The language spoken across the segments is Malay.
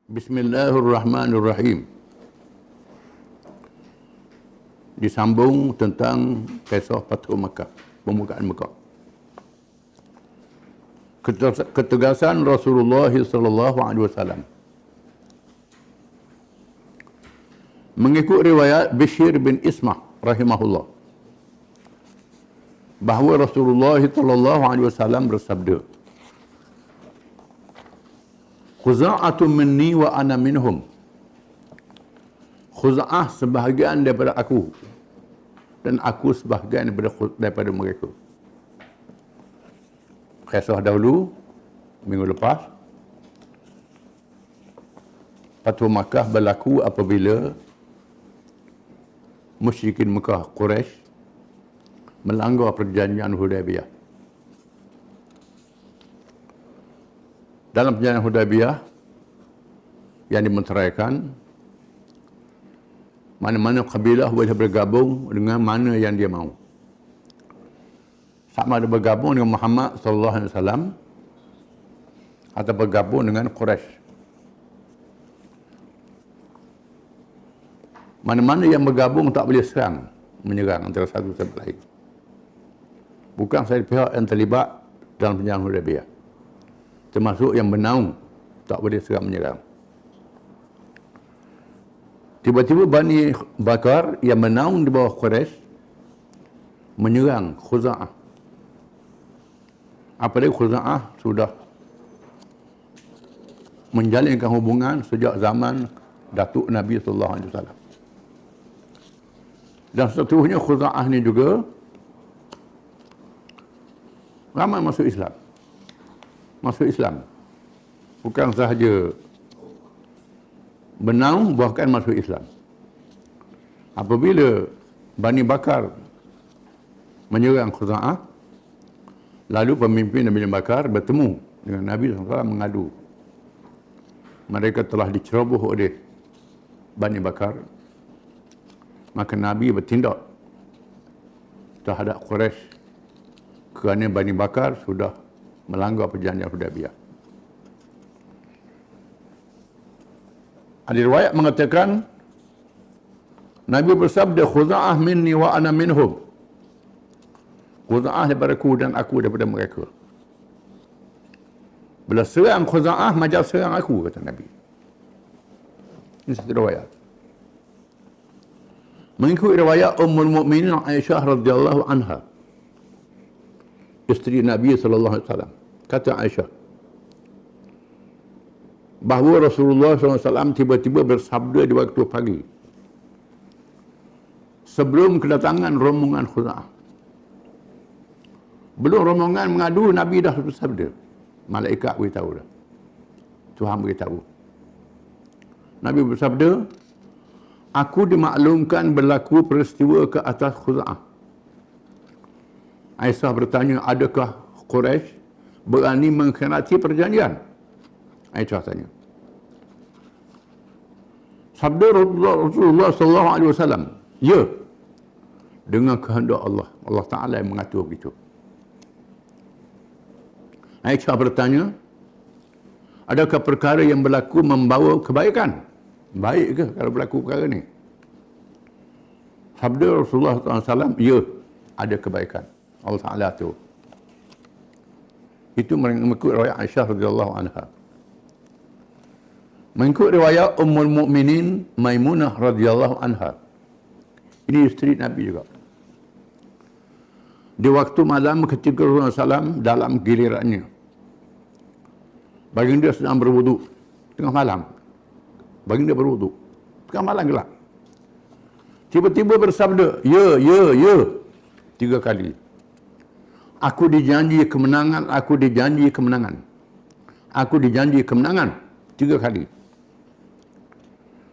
Bismillahirrahmanirrahim. Disambung tentang kisah Fathu Makkah, pembukaan Makkah. Ketegasan Rasulullah sallallahu alaihi wasallam. Mengikut riwayat Bishr bin Ismah rahimahullah, bahawa Rasulullah sallallahu alaihi wasallam bersabda, Khuza'atun minni wa ana minhum. Khuza'ah sebahagian daripada aku dan aku sebahagian daripada mereka. Kisah dahulu, minggu lepas, Fathu Makkah berlaku apabila musyrikin Mekah Quraisy melanggar perjanjian Hudaybiyah. Dalam perjanjian Hudaybiyah yang dimeteraikan, mana-mana kabilah boleh bergabung dengan mana yang dia mahu. Sama ada bergabung dengan Muhammad sallallahu alaihi wasallam atau bergabung dengan Quraisy. Mana-mana yang bergabung tak boleh menyerang antara satu sama lain. Bukan sahaja pihak yang terlibat dalam perjanjian Hudaybiyah, termasuk yang bernaung tak boleh serang menyerang. Tiba-tiba Bani Bakar yang bernaung di bawah Quraisy menyerang Khuza'ah. Apalagi Khuza'ah sudah menjalinkan hubungan sejak zaman Datuk Nabi sallallahu alaihi wasallam. Dan seterusnya Khuza'ah ni juga ramai masuk Islam. Masuk Islam. Bukan sahaja bernaung, bahkan masuk Islam. Apabila Bani Bakar menyerang Khuza'ah, lalu pemimpin Bani Bakar bertemu dengan Nabi SAW mengadu. Mereka telah diceroboh oleh Bani Bakar. Maka Nabi bertindak terhadap Quraisy kerana Bani Bakar sudah melanggar perjanjian Hudaybiyah. Ada riwayat mengatakan Nabi bersabda, Khuza'ah minni wa ana minhum. Khuza'ah daripada aku dan aku daripada mereka. Bila serang Khuza'ah, macam serang aku, kata Nabi. Ini satu riwayat. Mengikut riwayat Ummul Mukminin Aisyah radhiyallahu anha, isteri Nabi sallallahu alaihi wasallam, kata Aisyah bahawa Rasulullah SAW tiba-tiba bersabda di waktu pagi sebelum kedatangan rombongan Khuza'ah. Belum rombongan mengadu, Nabi dah bersabda. Malaikat beritahu dah. Tuhan beritahu. Nabi bersabda, aku dimaklumkan berlaku peristiwa ke atas Khuza'ah. Aisyah bertanya, adakah Quraisy berani mengkhianati perjanjian? Aisyah tanya. Sabda Rasulullah sallallahu alaihi wasallam, ya, dengan kehendak Allah. Allah Ta'ala yang mengatur begitu. Aisyah bertanya, adakah perkara yang berlaku membawa kebaikan? Baik ke kalau berlaku perkara ni? Sabda Rasulullah SAW, ya, ada kebaikan. Allah Ta'ala tu. Itu mengikut riwayat Aisyah radhiyallahu anha. Mengikut riwayat Ummul Mukminin Maimunah radhiyallahu anha. Ini isteri Nabi juga. Di waktu malam ketika Rasulullah SAW dalam gilirannya, baginda sedang berwuduk tengah malam. Baginda berwuduk tengah malam gelap. Tiba-tiba bersabda, ya, ya, ya, 3 kali. Aku dijanji kemenangan, aku dijanji kemenangan. Aku dijanji kemenangan 3 kali.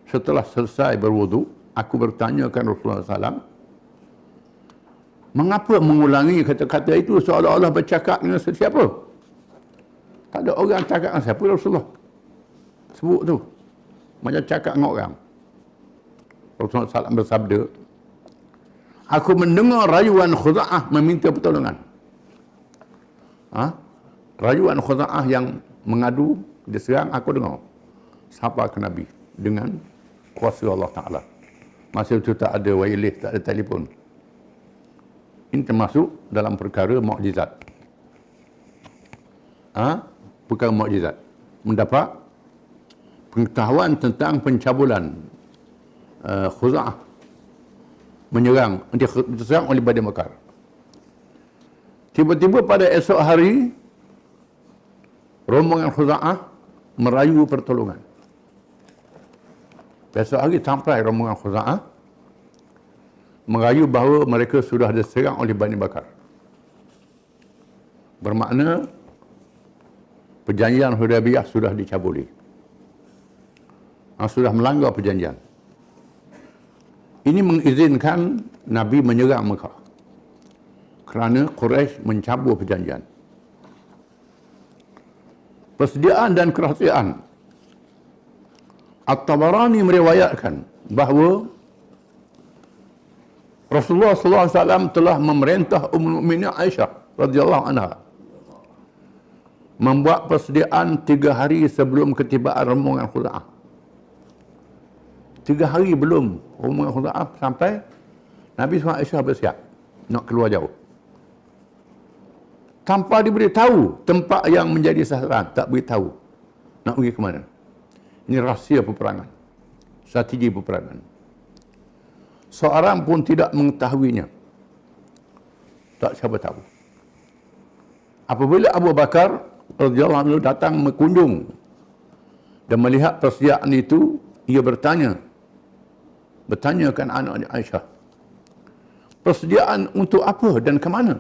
Setelah selesai berwuduk, aku bertanyakan Rasulullah SAW, mengapa mengulangi kata-kata itu seolah-olah bercakap dengan sesiapa? Tak ada orang cakap dengan siapa Rasulullah. Sebut tu. Macam cakap dengan orang. Rasulullah SAW bersabda, aku mendengar rayuan Khuza'ah meminta pertolongan. Rayuan Khuza'ah yang mengadu, diserang, aku dengar. sampai ke Nabi dengan kuasa Allah Ta'ala. Masa itu tak ada wireless, tak ada telefon. Ini termasuk dalam perkara mukjizat. Perkara mukjizat. Mendapat pengetahuan tentang pencabulan Khuza'ah diserang oleh Bani Bakar. Tiba-tiba pada esok hari, rombongan Khuza'ah merayu pertolongan. Besok hari sampai rombongan Khuza'ah merayu bahawa mereka sudah diserang oleh Bani Bakar. Bermakna perjanjian Hudaybiyah sudah dicabuli. Sudah melanggar perjanjian. Ini mengizinkan Nabi menyerang Mekah kerana Quraisy mencabut perjanjian. Persediaan dan kerahsiaan. At-Tabarani meriwayatkan bahawa Rasulullah SAW telah memerintah Ummul Mukminin Aisyah radhiyallahu anha membuat persediaan 3 hari sebelum ketibaan rombongan Khuza'ah. 3 hari belum rombongan Khuza'ah sampai, Nabi SAW Aisyah bersiap nak keluar jauh. Tanpa diberitahu tempat yang menjadi sasaran, tak beritahu nak pergi ke mana. Ini rahsia peperangan, strategi peperangan. Seorang pun tidak mengetahuinya. Tak siapa tahu. Apabila Abu Bakar radhiyallahu anhu datang mengunjung dan melihat persediaan itu, ia bertanyakan anak Aisyah, persediaan untuk apa dan ke mana?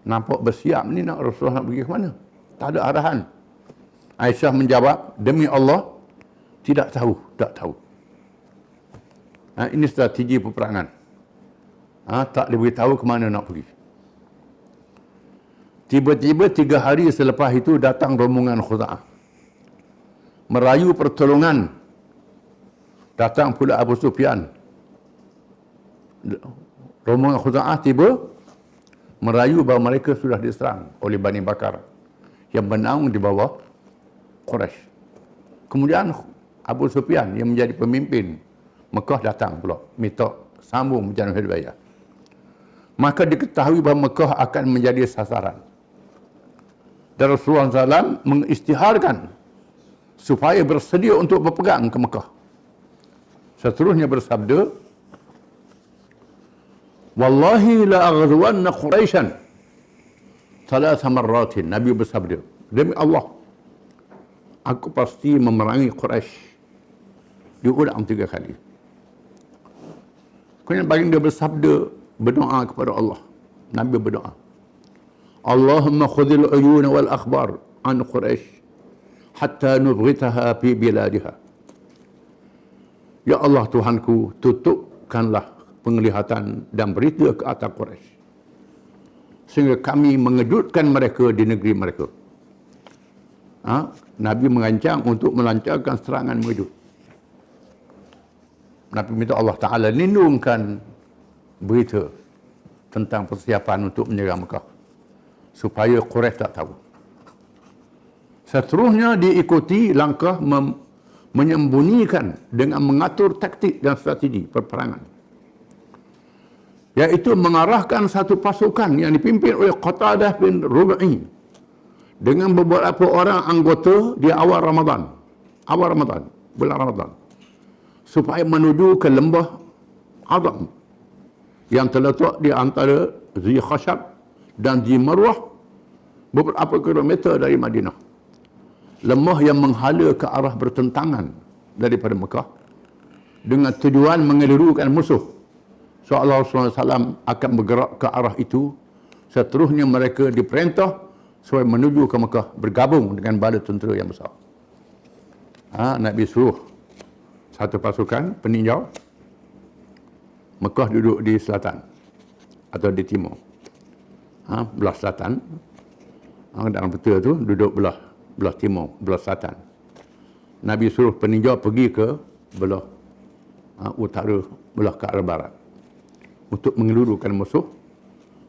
Nampak bersiap ni nak Rasulullah nak pergi ke mana? Tak ada arahan. Aisyah menjawab, demi Allah, tidak tahu, tak tahu. Ini strategi peperangan. Tak diberitahu ke mana nak pergi. Tiba-tiba 3 hari selepas itu datang rombongan Khuza'ah. Merayu pertolongan. Datang pula Abu Sufyan. Rombongan Khuza'ah tiba, merayu bahawa mereka sudah diserang oleh Bani Bakar yang bernaung di bawah Quraisy. Kemudian Abu Sufyan yang menjadi pemimpin Mekah datang pula minta sambung perjanjian Hudaybiyah. Maka diketahui bahawa Mekah akan menjadi sasaran. Dan Rasulullah SAW mengisytiharkan supaya bersedia untuk berperang ke Mekah. Seterusnya bersabda, Wallahi la aghzuwanna Quraisyan 3 marratin. Nabi bersabda, demi Allah, aku pasti memerangi Quraisy. Diulang 3 kali. Kemudian baginda bersabda, berdoa kepada Allah. Nabi berdoa, Allahumma khudhil uyun wal akhbar an Quraisy hatta nubghitaha fi biladiha. Ya Allah Tuhanku, tutupkanlah penglihatan dan berita ke atas Quraisy sehingga kami mengejutkan mereka di negeri mereka. Nabi mengancam untuk melancarkan serangan mengejut. Nabi minta Allah Ta'ala lindungkan berita tentang persiapan untuk menyerang Mekah supaya Quraisy tak tahu. Seterusnya diikuti langkah menyembunyikan dengan mengatur taktik dan strategi peperangan, iaitu mengarahkan satu pasukan yang dipimpin oleh Qatadah bin Rubai dengan beberapa orang anggota di awal Ramadan, bulan Ramadan, supaya menuju ke lembah Azam yang terletak di antara Zi Khashab dan Zi Marwah beberapa kilometer dari Madinah. Lembah yang menghala ke arah bertentangan daripada Mekah dengan tujuan mengelirukan musuh. Seolah Rasulullah SAW akan bergerak ke arah itu. Seterusnya mereka diperintah supaya menuju ke Mekah, bergabung dengan bala tentera yang besar. Nabi suruh satu pasukan peninjau. Mekah duduk di selatan atau di timur, belah selatan. Dalam peta tu duduk belah timur, belah selatan. Nabi suruh peninjau pergi ke belah utara, belah ke arah barat untuk mengelurukan musuh.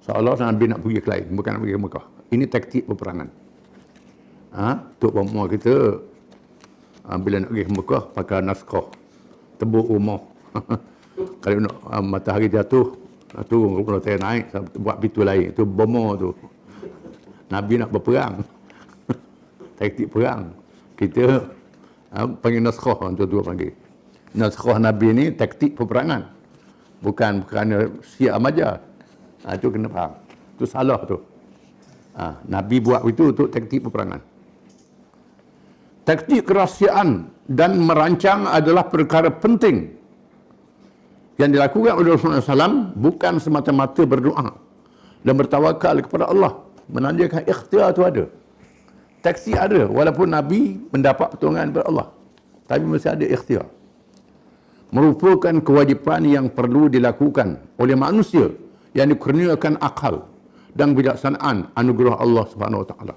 Seolah Nabi nak pergi ke lain, bukan nak pergi ke Mekah. Ini taktik peperangan. Tok Bama kita Bila nak pergi ke Mekah, pakai naskah. Tebuk rumah. Kalau nak matahari jatuh, turun ke Pulau naik, buat pintu lain. Itu bomo tu. Nabi nak berperang. Taktik perang. Kita panggil naskah, orang tua panggil. Naskah Nabi ni taktik peperangan. Bukan kerana siap amaja. Itu kena faham. Itu salah tu. Nabi buat itu untuk taktik peperangan. Taktik kerahsiaan dan merancang adalah perkara penting yang dilakukan oleh Rasulullah SAW, bukan semata-mata berdoa dan bertawakal kepada Allah. Menandakan ikhtiar itu ada. Taktik ada, walaupun Nabi mendapat pertolongan daripada Allah. Tapi mesti ada ikhtiar. Merupakan kewajipan yang perlu dilakukan oleh manusia yang dikurniakan akal dan kebijaksanaan anugerah Allah Subhanahu wa taala.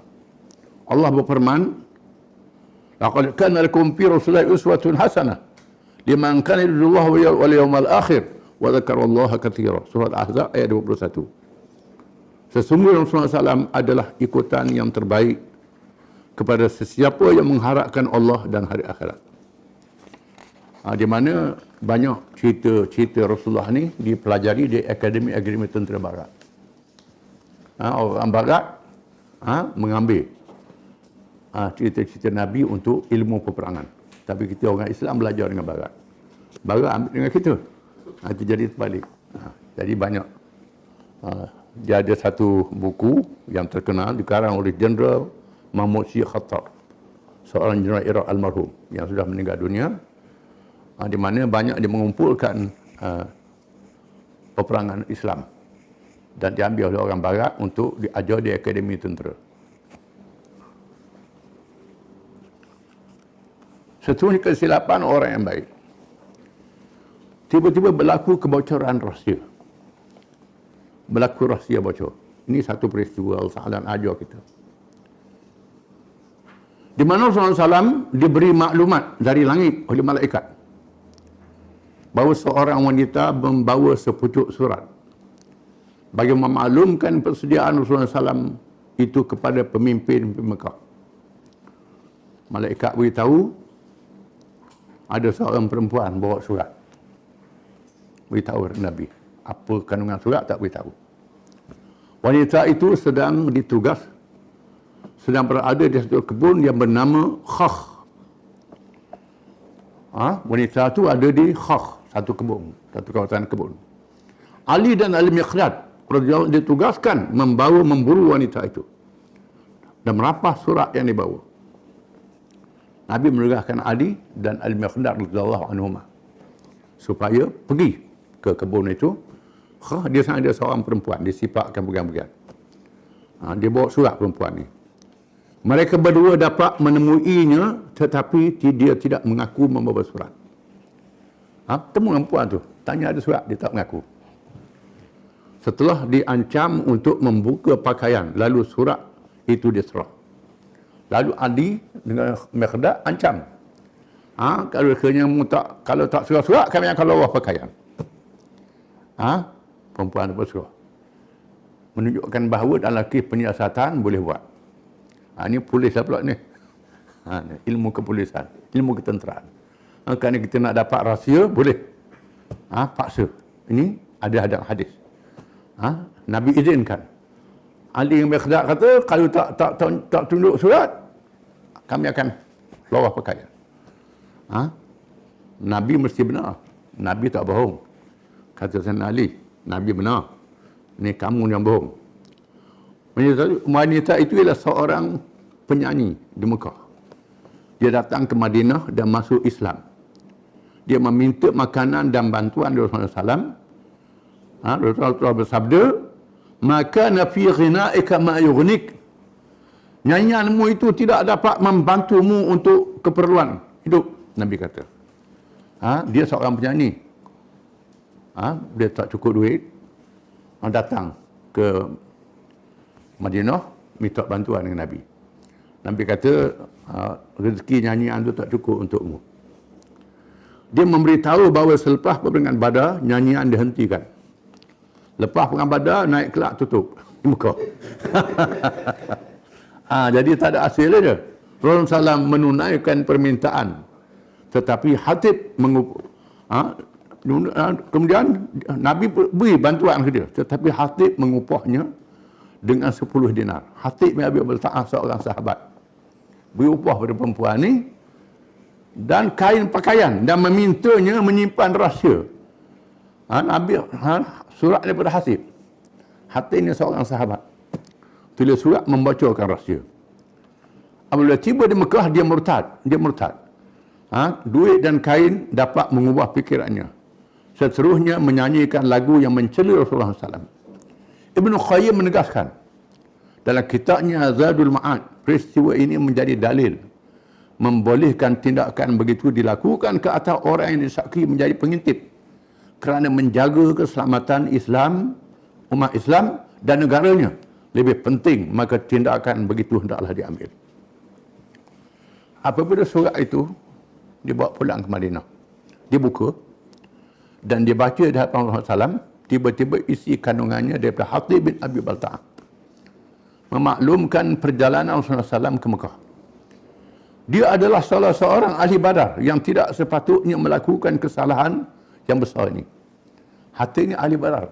Allah berfirman, "Laqad kana lakum fi Rasulillahi uswatun hasanah liman kana yarjullaha wal yawmal akhir wa dzakara Allaha katsira." Surah Al-Ahzab ayat 21. Sesungguhnya Rasulullah SAW adalah ikutan yang terbaik kepada sesiapa yang mengharapkan Allah dan hari akhirat. Di mana banyak cerita-cerita Rasulullah ni dipelajari di akademi-akademi tentera barat. Orang barat mengambil cerita-cerita Nabi untuk ilmu peperangan. Tapi kita orang Islam belajar dengan barat. Barat ambil dengan kita. Itu jadi terbalik. Jadi banyak. Dia ada satu buku yang terkenal dikarang oleh Jeneral Mahmud Syekh Khattab, seorang Jeneral Iraq almarhum yang sudah meninggal dunia, di mana banyak dia mengumpulkan peperangan Islam dan diambil oleh orang barat untuk diajar di akademi tentera. Seterusnya kesilapan orang yang baik. Tiba-tiba berlaku kebocoran rahsia. Berlaku rahsia bocor. Ini satu peristiwa Allah ajar kita. Di mana Rasulullah SAW diberi maklumat dari langit oleh malaikat bahawa seorang wanita membawa sepucuk surat bagi memaklumkan persediaan Rasulullah SAW itu kepada pemimpin Mekah. Malaikat beritahu ada seorang perempuan bawa surat. Beritahu Nabi. Apa kandungan surat tak beritahu. Wanita itu sedang ditugas, sedang berada di satu kebun yang bernama Khakh. Wanita itu ada di Khakh, satu kebun, satu kawasan kebun. Ali dan Al-Miqdad ditugaskan memburu wanita itu dan merampas surat yang dibawa. Nabi menugaskan Ali dan Al-Miqdad radhiyallahu anhuma supaya pergi ke kebun itu. Dia sana ada seorang perempuan, disiapkan pegang-pegang. Dia bawa surat perempuan ni. Mereka berdua dapat menemuinya, tetapi dia tidak mengaku membawa surat. Temu dengan perempuan tu, tanya ada surat, dia tak mengaku. Setelah diancam untuk membuka pakaian, lalu surat itu diserah. Lalu Ali dengan Miqdad ancam. Kalau tak serah surat, kami akan lawah pakaian. Perempuan bersuruh menunjukkan bahawa dalam kes penyiasatan boleh buat. Ini polis lah pula ni. Ilmu kepolisan, ilmu ketenteraan. Kerana kita nak dapat rahsia, boleh. Paksa. Ini ada dalam hadis. Nabi izinkan. Ali yang Miqdad kata, kalau tak tunduk surat, kami akan lawah pakaian. Nabi mesti benar. Nabi tak bohong. Kata Sayyidina Ali, Nabi benar. Ini kamu yang bohong. Wanita itu ialah seorang penyanyi di Mekah. Dia datang ke Madinah dan masuk Islam. Dia meminta makanan dan bantuan dari Rasulullah SAW. Rasulullah bersabda, "Maka nafi ghina'ika ma yughnik." Nyanyianmu itu tidak dapat membantumu untuk keperluan hidup, Nabi kata. Dia seorang penyanyi. Dia tak cukup duit, datang ke Madinah minta bantuan dengan Nabi. Nabi kata, rezeki nyanyian itu tak cukup untukmu. Dia memberitahu bahawa selepas peperangan Badar, nyanyian dihentikan. Lepas perang Badar, naik kelak tutup di Mekah. Jadi tak ada hasil dia. Rasulullah SAW menunaikan permintaan, tetapi Hatib kemudian Nabi beri bantuan ke dia, tetapi Hatib mengupahnya dengan 10 dinar. Hatib bin Abi Balta'ah seorang sahabat beri upah pada perempuan ni dan kain pakaian dan memintanya menyimpan rahsia. Nabi surat daripada Hatib. Hatib ni seorang sahabat, tulis surat membacakan rahsia. Apabila tiba di Mekah, dia murtad. Duit dan kain dapat mengubah fikirannya. Seterusnya menyanyikan lagu yang mencela Rasulullah SAW. Ibn Qayyim menegaskan dalam kitabnya Zadul Ma'ad, peristiwa ini menjadi dalil membolehkan tindakan begitu dilakukan ke atas orang yang disakiti menjadi pengintip kerana menjaga keselamatan Islam, umat Islam dan negaranya lebih penting, maka tindakan begitu hendaklah diambil. Apabila surat itu dibawa pulang ke Madinah, dibuka dan dibaca di hadapan Rasulullah SAW, tiba-tiba isi kandungannya daripada Hatib bin Abi Balta'ah memaklumkan perjalanan Rasulullah SAW ke Mekah. Dia adalah salah seorang ahli Badar yang tidak sepatutnya melakukan kesalahan yang besar ini. Hatib ini ahli Badar,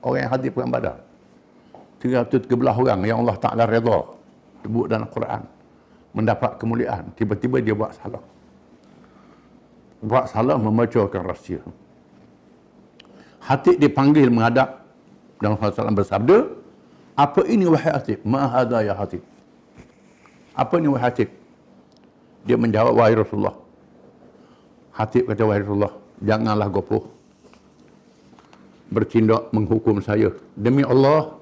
orang yang hadir perang Badar. 313 orang yang Allah Ta'ala redha, sebut dalam Quran, mendapat kemuliaan. Tiba-tiba dia buat salah membacakan rahsia. Hatib dipanggil menghadap dan Rasulullah SAW bersabda, apa ini wahai Hatib? Ma hadha ya Hatib? Apa ini wahai Hatib? Dia menjawab, wahai Rasulullah. Hatib kata, wahai Rasulullah, janganlah gopoh bertindak menghukum saya. Demi Allah,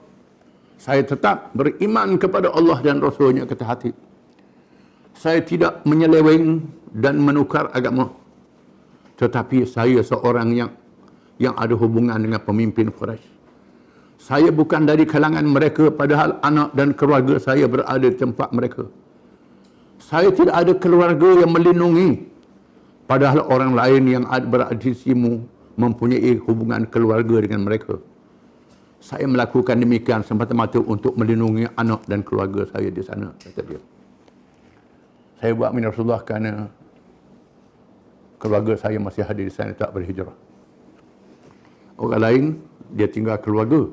saya tetap beriman kepada Allah dan Rasulnya, kata Hatib. Saya tidak menyeleweng dan menukar agama. Tetapi saya seorang yang ada hubungan dengan pemimpin Quraisy. Saya bukan dari kalangan mereka, padahal anak dan keluarga saya berada di tempat mereka. Saya tidak ada keluarga yang melindungi, padahal orang lain yang berada di sisimu mempunyai hubungan keluarga dengan mereka. Saya melakukan demikian semata-mata untuk melindungi anak dan keluarga saya di sana, kata dia. Saya buat min Rasulullah kerana keluarga saya masih hadir di sana, tak berhijrah. Orang lain, dia tinggal keluarga,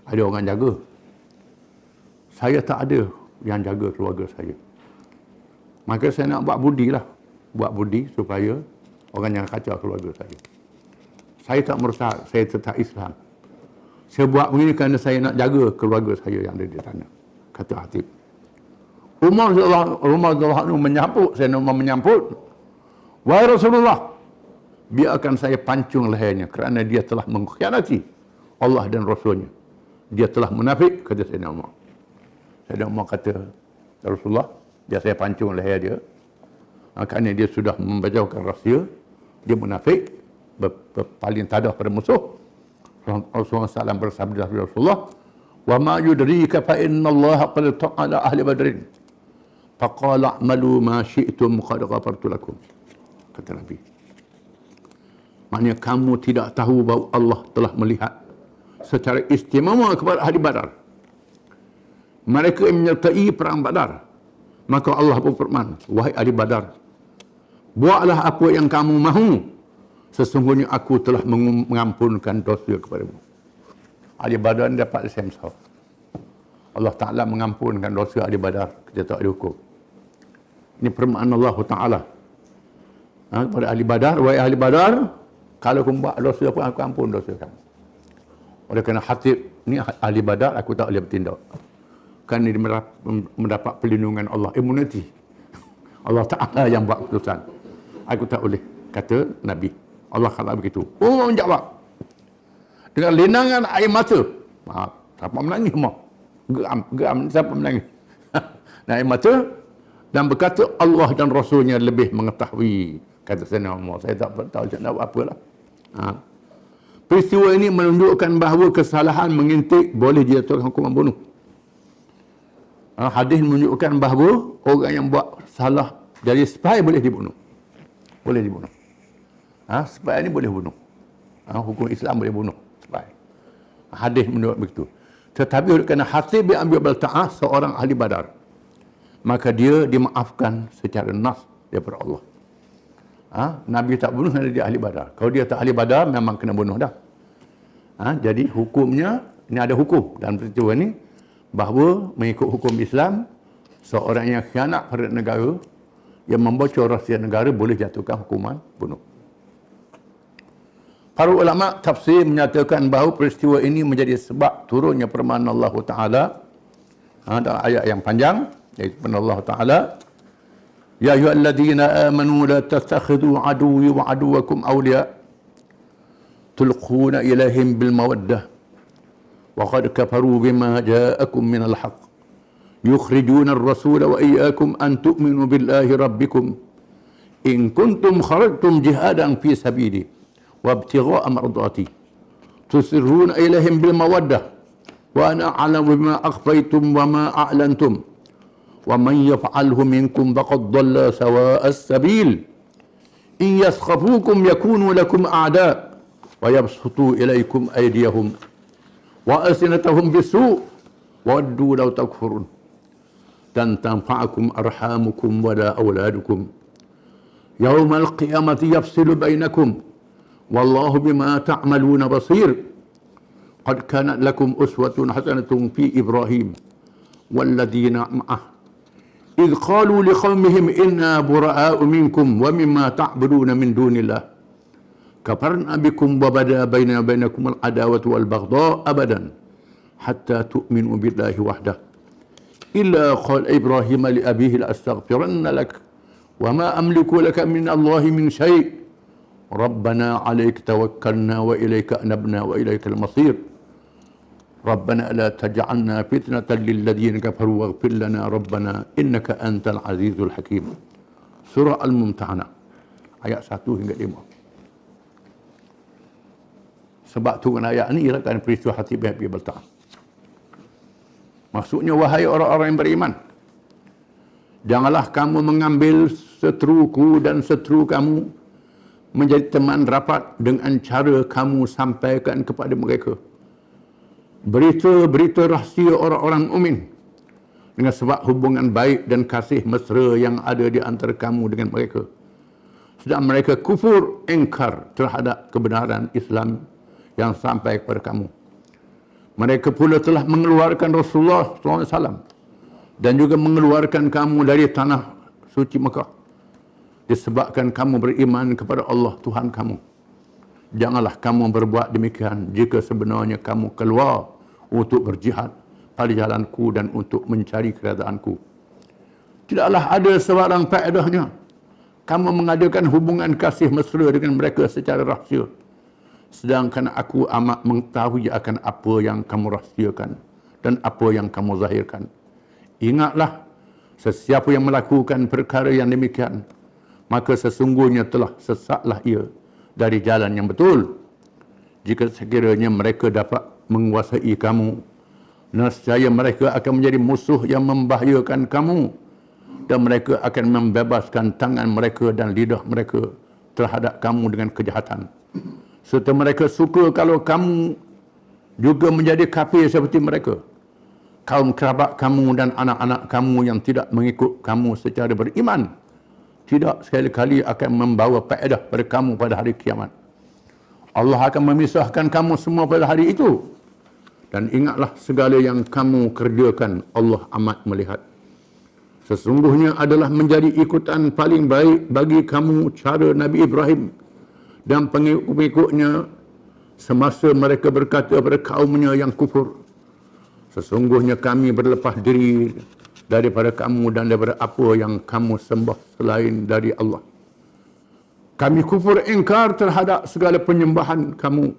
ada orang jaga. Saya tak ada yang jaga keluarga saya. Maka saya nak buat budi supaya orang jangan kacau keluarga saya. Saya tak murtad, saya tetap Islam. Saya buat begini kerana saya nak jaga keluarga saya yang ada di sana, kata Hatib. Umar radhiyallahu anhu menyambut, saya nak menyambut, wahai Rasulullah, biarkan saya pancung lehernya kerana dia telah mengkhianati Allah dan Rasulnya. Dia telah munafik, kata Sayyidina Umar. Sayyidina Umar kata, Rasulullah, biar saya pancung leher dia kerana dia sudah membacakan rahsia, dia munafik, berpaling tadah pada musuh. Rasulullah SAW bersabda, Rasulullah, wa ma yudrika fa inna Allah qad ta'ala ahli badrin faqala a'malu ma syi'tum qad ghafartu lakum, kata Nabi. Maknanya kamu tidak tahu bahawa Allah telah melihat secara istimewa kepada ahli Badar, mereka yang menyertai perang Badar. Maka Allah berfirman, wahai ahli Badar, buatlah apa yang kamu mahu, sesungguhnya aku telah mengampunkan dosa kepadamu. Ahli Badar dapat semsah. Allah Ta'ala mengampunkan dosa ahli Badar, kita tak dihukum. Ini firman Allah Ta'ala kepada ahli Badar, wahai ahli Badar, kalau kamu buat dosa pun aku ampun dosa kamu. Oleh kerana Hatib ni ahli Badar, aku tak boleh bertindak. Kerana dia mendapat perlindungan Allah, immunity. Allah Ta'ala yang buat keputusan. Aku tak boleh, kata Nabi. Allah kata begitu. Umar menjawab dengan linangan air mata. Siapa menangis? Geram. Siapa menangis? Air mata. Dan berkata, Allah dan Rasulnya lebih mengetahui. Kata Sayyidina Umar. Saya tak tahu nak buat apalah. Peristiwa ini menunjukkan bahawa kesalahan mengintip boleh dijatuhkan hukuman bunuh. Hadis menunjukkan bahawa orang yang buat salah jadi spy boleh dibunuh. Boleh dibunuh. Spy ini boleh bunuh. Hukum Islam boleh bunuh spy. Hadis menunjukkan begitu. Tetapi kerana Hatib bin Abi Balta'ah seorang ahli Badar, maka dia dimaafkan secara nas daripada Allah. Nabi tak bunuh kerana dia ahli badar. Kalau dia tak ahli badar, memang kena bunuh dah. Jadi hukumnya, ini ada hukum dalam peristiwa ini, bahawa mengikut hukum Islam, seorang yang khianat pada negara, yang membocor rahsia negara, boleh jatuhkan hukuman bunuh. Para ulama tafsir menyatakan bahawa peristiwa ini menjadi sebab turunnya firman Allah Ta'ala dalam ayat yang panjang, iaitu firman Allah Ta'ala, Ya ayyuhalladzina amanu la tattakhidhu aduwwi wa aduwwakum awliya tulquna ilaihim bil mawaddah wa qad kafaru bima ja'akum minal haqq yukhrijuna ar-rasula wa iyyakum an tu'minu billahi rabbikum in kuntum kharajtum jihadan fi sabili wa ibtigha'a mardati tusirruna ilaihim bil mawaddah wa ana a'lamu bima akhfaytum wa ma a'lantum wa man yaf'alhu minkum faqad dhalla sawa'as sabil in yaskhafukum yakunu lakum a'da wa yabsutu ilaikum aydiyahum wa alsinatahum bisu' wa waddu law takfurun dan tanfa'akum arhamukum wala auladukum yaumal qiyamati yafsilu bainakum wallahu bima ta'maluna basir qad kanat lakum uswatun hasanatun fi Ibrahim walladzina ma'ah idh qalu liqaumihim inna bura'a'u minkum wa mimma ta'buduna min dunillah kafarna bikum wa bada bainana bainakum al-adawatu wal baghdha abadan hatta tu'minu billahi wahdah illa qala Ibrahim li abihi la astaghfiranna lak wa ma amliku laka min Allahi min syai' rabbana 'alaika tawakkalna wa ilaika anabna wa ilaikal masir rabbana la taj'alna fitnatan lil ladzina kafaru waghfir lana rabbana innaka antal azizul hakim. Surah Al-Mumtahanah ayat 1 hingga 5. Sebab turun ayat ini ialah kerana peristiwa Hatib bin Abi Balta'ah. Maksudnya, wahai orang-orang yang beriman, janganlah kamu mengambil seteruku dan seteru kamu menjadi teman rapat dengan cara kamu sampaikan kepada mereka berita-berita rahsia orang-orang mukmin dengan sebab hubungan baik dan kasih mesra yang ada di antara kamu dengan mereka. Sedang mereka kufur, ingkar terhadap kebenaran Islam yang sampai kepada kamu. Mereka pula telah mengeluarkan Rasulullah SAW dan juga mengeluarkan kamu dari tanah suci Mekah disebabkan kamu beriman kepada Allah Tuhan kamu. Janganlah kamu berbuat demikian jika sebenarnya kamu keluar untuk berjihad pada jalanku dan untuk mencari keredaanku. Tidaklah ada sebarang faedahnya kamu mengadakan hubungan kasih mesra dengan mereka secara rahsia, sedangkan aku amat mengetahui akan apa yang kamu rahsiakan dan apa yang kamu zahirkan. Ingatlah, sesiapa yang melakukan perkara yang demikian, maka sesungguhnya telah sesatlah ia dari jalan yang betul. Jika sekiranya mereka dapat menguasai kamu, nescaya mereka akan menjadi musuh yang membahayakan kamu dan mereka akan membebaskan tangan mereka dan lidah mereka terhadap kamu dengan kejahatan. Serta mereka suka kalau kamu juga menjadi kafir seperti mereka. Kaum kerabat kamu dan anak-anak kamu yang tidak mengikut kamu secara beriman tidak sekali-kali akan membawa faedah pada kamu pada hari kiamat. Allah akan memisahkan kamu semua pada hari itu. Dan ingatlah, segala yang kamu kerjakan Allah amat melihat. Sesungguhnya adalah menjadi ikutan paling baik bagi kamu cara Nabi Ibrahim dan pengikut-pengikutnya semasa mereka berkata kepada kaumnya yang kufur, sesungguhnya kami berlepas diri daripada kamu dan daripada apa yang kamu sembah selain dari Allah. Kami kufur ingkar terhadap segala penyembahan kamu,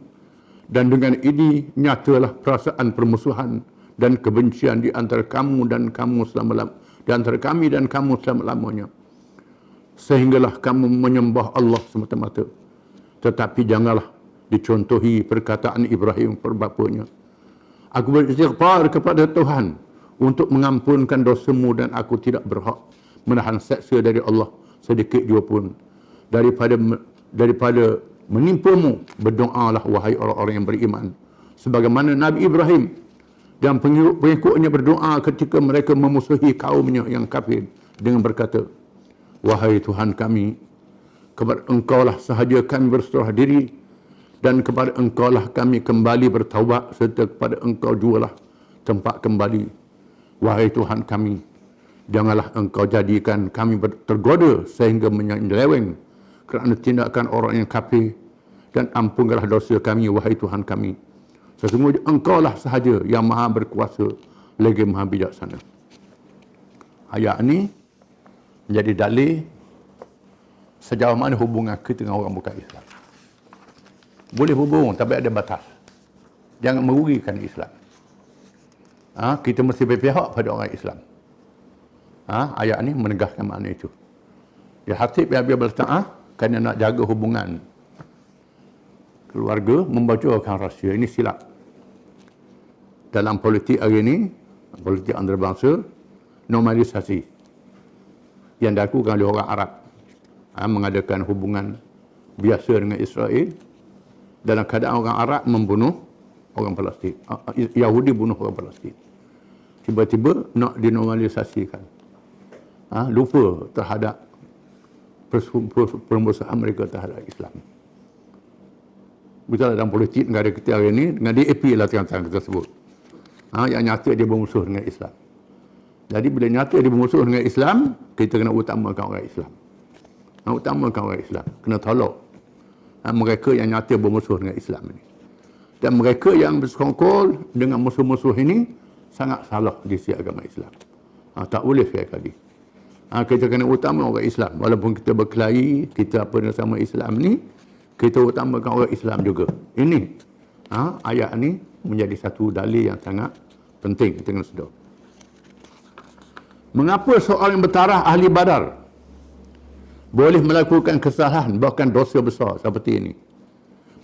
dan dengan ini nyatalah perasaan permusuhan dan kebencian di antara kamu dan kamu selama-lamanya, di antara kami dan kamu selama-lamanya, sehinggalah kamu menyembah Allah semata-mata. Tetapi janganlah dicontohi perkataan Ibrahim perbapanya, aku beristighfar kepada Tuhan untuk mengampunkan dosamu dan aku tidak berhak menahan seksa dari Allah sedikit jua pun daripada menimpamu. Berdoalah wahai orang-orang yang beriman sebagaimana Nabi Ibrahim Dan pengikut-pengikutnya berdoa ketika mereka memusuhi kaumnya yang kafir dengan berkata, wahai Tuhan kami, kepada Engkau lah sahaja kami berserah diri dan kepada Engkau lah kami kembali bertaubat serta kepada Engkau jualah tempat kembali. Wahai Tuhan kami, janganlah Engkau jadikan kami tergoda sehingga menyeleweng kerana tindakan orang yang kafir, dan ampunkanlah dosa kami, wahai Tuhan kami. Sesungguhnya Engkau lah sahaja yang maha berkuasa lagi maha bijaksana. Ayat ini menjadi dalil sejauh mana hubungan kita dengan orang bukan Islam. Boleh hubung, tapi ada batas. Jangan merugikan Islam. Kita mesti berpihak pada orang Islam. Ayat ini menegaskan makna itu. Ya, Khatib yang biar berta'ah kerana nak jaga hubungan keluarga, membocorkan rahsia. Ini silap. Dalam politik hari ini, politik antarabangsa, normalisasi yang dilakukan oleh orang Arab mengadakan hubungan biasa dengan Israel dalam keadaan orang Arab membunuh orang Palestin. Yahudi bunuh orang Palestin. Tiba-tiba nak dinormalisasikan. Lupa terhadap permusuhan mereka terhadap Islam. Betul dalam politik negara kita hari ini, dengan DAP lah yang kita sebut. Yang nyata dia bermusuh dengan Islam. Jadi bila nyata dia bermusuh dengan Islam, kita kena utamakan orang Islam. Utamakan orang Islam. Kena tolak mereka yang nyata bermusuh dengan Islam ini. Dan mereka yang bersekongkol dengan musuh-musuh ini sangat salah di sisi agama Islam. Tak boleh sekali kali. Kita kena utama orang Islam. Walaupun kita berkelahi, kita apa sama Islam ni, kita utamakan orang Islam juga. Ini ayat ni menjadi satu dalil yang sangat penting kita kena sedar. Mengapa seorang yang bertaraf ahli Badar boleh melakukan kesalahan bahkan dosa besar seperti ini?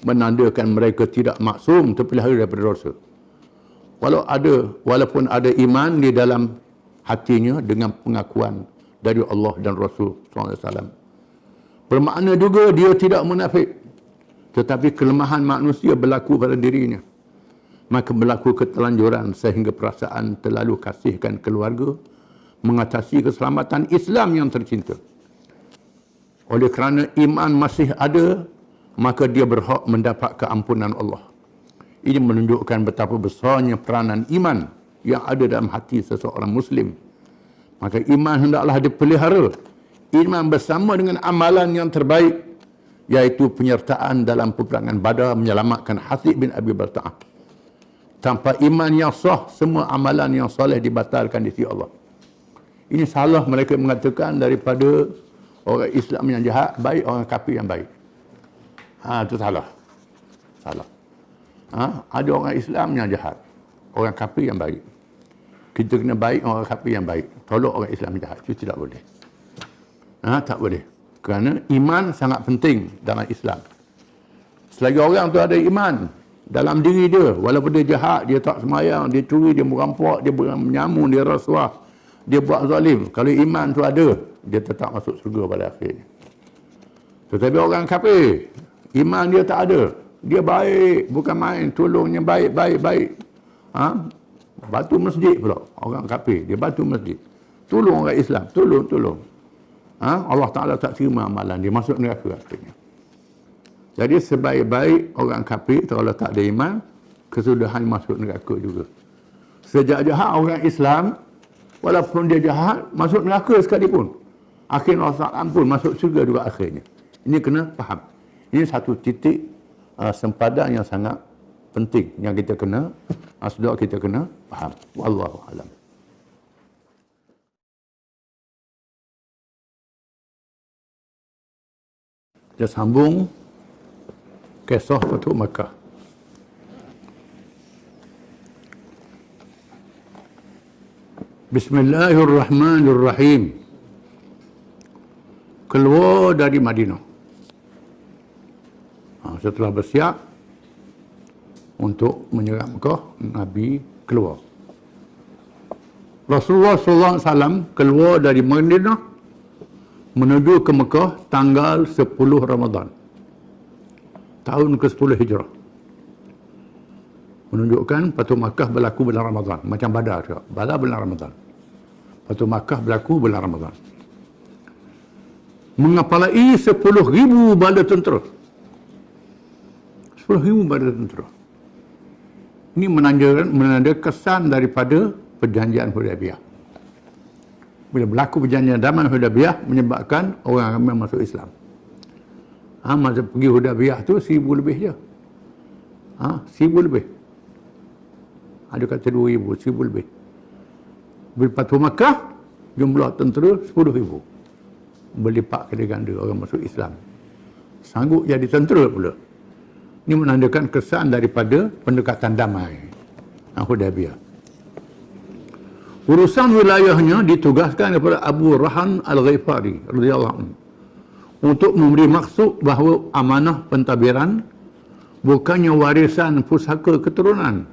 Menandakan mereka tidak maksum terpelihara daripada dosa. Walaupun ada iman di dalam hatinya dengan pengakuan dari Allah dan Rasul SAW. Bermakna juga dia tidak munafik. Tetapi kelemahan manusia berlaku pada dirinya. Maka berlaku ketelanjuran sehingga perasaan terlalu kasihkan keluarga mengatasi keselamatan Islam yang tercinta. Oleh kerana iman masih ada, maka dia berhak mendapat keampunan Allah. Ini menunjukkan betapa besarnya peranan iman yang ada dalam hati seseorang Muslim. Maka iman hendaklah dipelihara. Iman bersama dengan amalan yang terbaik, iaitu penyertaan dalam peperangan Badar menyelamatkan Khatib bin Abi Balta'ah. Tanpa iman yang sah, semua amalan yang soleh dibatalkan di sisi Allah. Ini salah mereka mengatakan daripada orang Islam yang jahat baik, orang kafir yang baik. Itu salah. Salah. Ada orang Islam yang jahat, orang kafir yang baik. Kita kena baik orang kafir yang baik. Tolak orang Islam yang jahat. Itu tidak boleh. Tak boleh. Kerana iman sangat penting dalam Islam. Selagi orang tu ada iman dalam diri dia, walaupun dia jahat, dia tak semayang, dia curi, dia merampok, dia menyamun, dia rasuah, dia buat zalim. Kalau iman tu ada, dia tetap masuk surga pada akhirnya. Tetapi orang kafir, iman dia tak ada. Dia baik, bukan main, tolongnya baik. Batu masjid pula, orang kafir, dia batu masjid. Tolong orang Islam, tolong. Allah Ta'ala tak terima amalan dia, masuk neraka akhirnya. Jadi sebaik-baik orang kafir, kalau tak ada iman, kesudahan masuk neraka juga. Sejak jahat orang Islam, walaupun dia jahat, masuk neraka sekalipun, akhirnya Allah Ta'ala pun masuk syurga juga akhirnya. Ini kena faham. Ini satu titik sempadan yang sangat penting yang kita kena, sedar kita kena faham. Wallahu a'lam. Kita sambung kisah Fathu Makkah. Bismillahirrahmanirrahim. Keluar dari Madinah. Setelah bersiap untuk menyerang Mekah, Nabi keluar. Rasulullah SAW keluar dari Madinah menuju ke Mekah tanggal 10 Ramadan tahun ke-10 Hijrah. menunjukkan Fathu Makkah berlaku bulan Ramadan, macam Badar juga. Badar bulan Ramadan. Fathu Makkah berlaku bulan Ramadan. Mengapalai 10,000 bala tentera. 10,000 bala tentera. Ini menandakan kesan daripada perjanjian Hudaybiyah. Bila berlaku perjanjian damai Hudaybiyah menyebabkan orang ramai masuk Islam. Masa pergi Hudaybiyah tu 1,000 lebih je. 1,000 lebih. Ada kata 2,000, 1,000 lebih. Bila Fathu Makkah, jumlah tentera 10,000. Berlipat kali ganda orang masuk Islam. Sanggup jadi tentera pula. Ini menandakan kesan daripada pendekatan damai Hudaybiyah. Urusan wilayahnya ditugaskan kepada Abu Rahan Al-Ghifari radhiyallahu anhu untuk memberi maksud bahawa amanah pentadbiran bukannya warisan pusaka keturunan.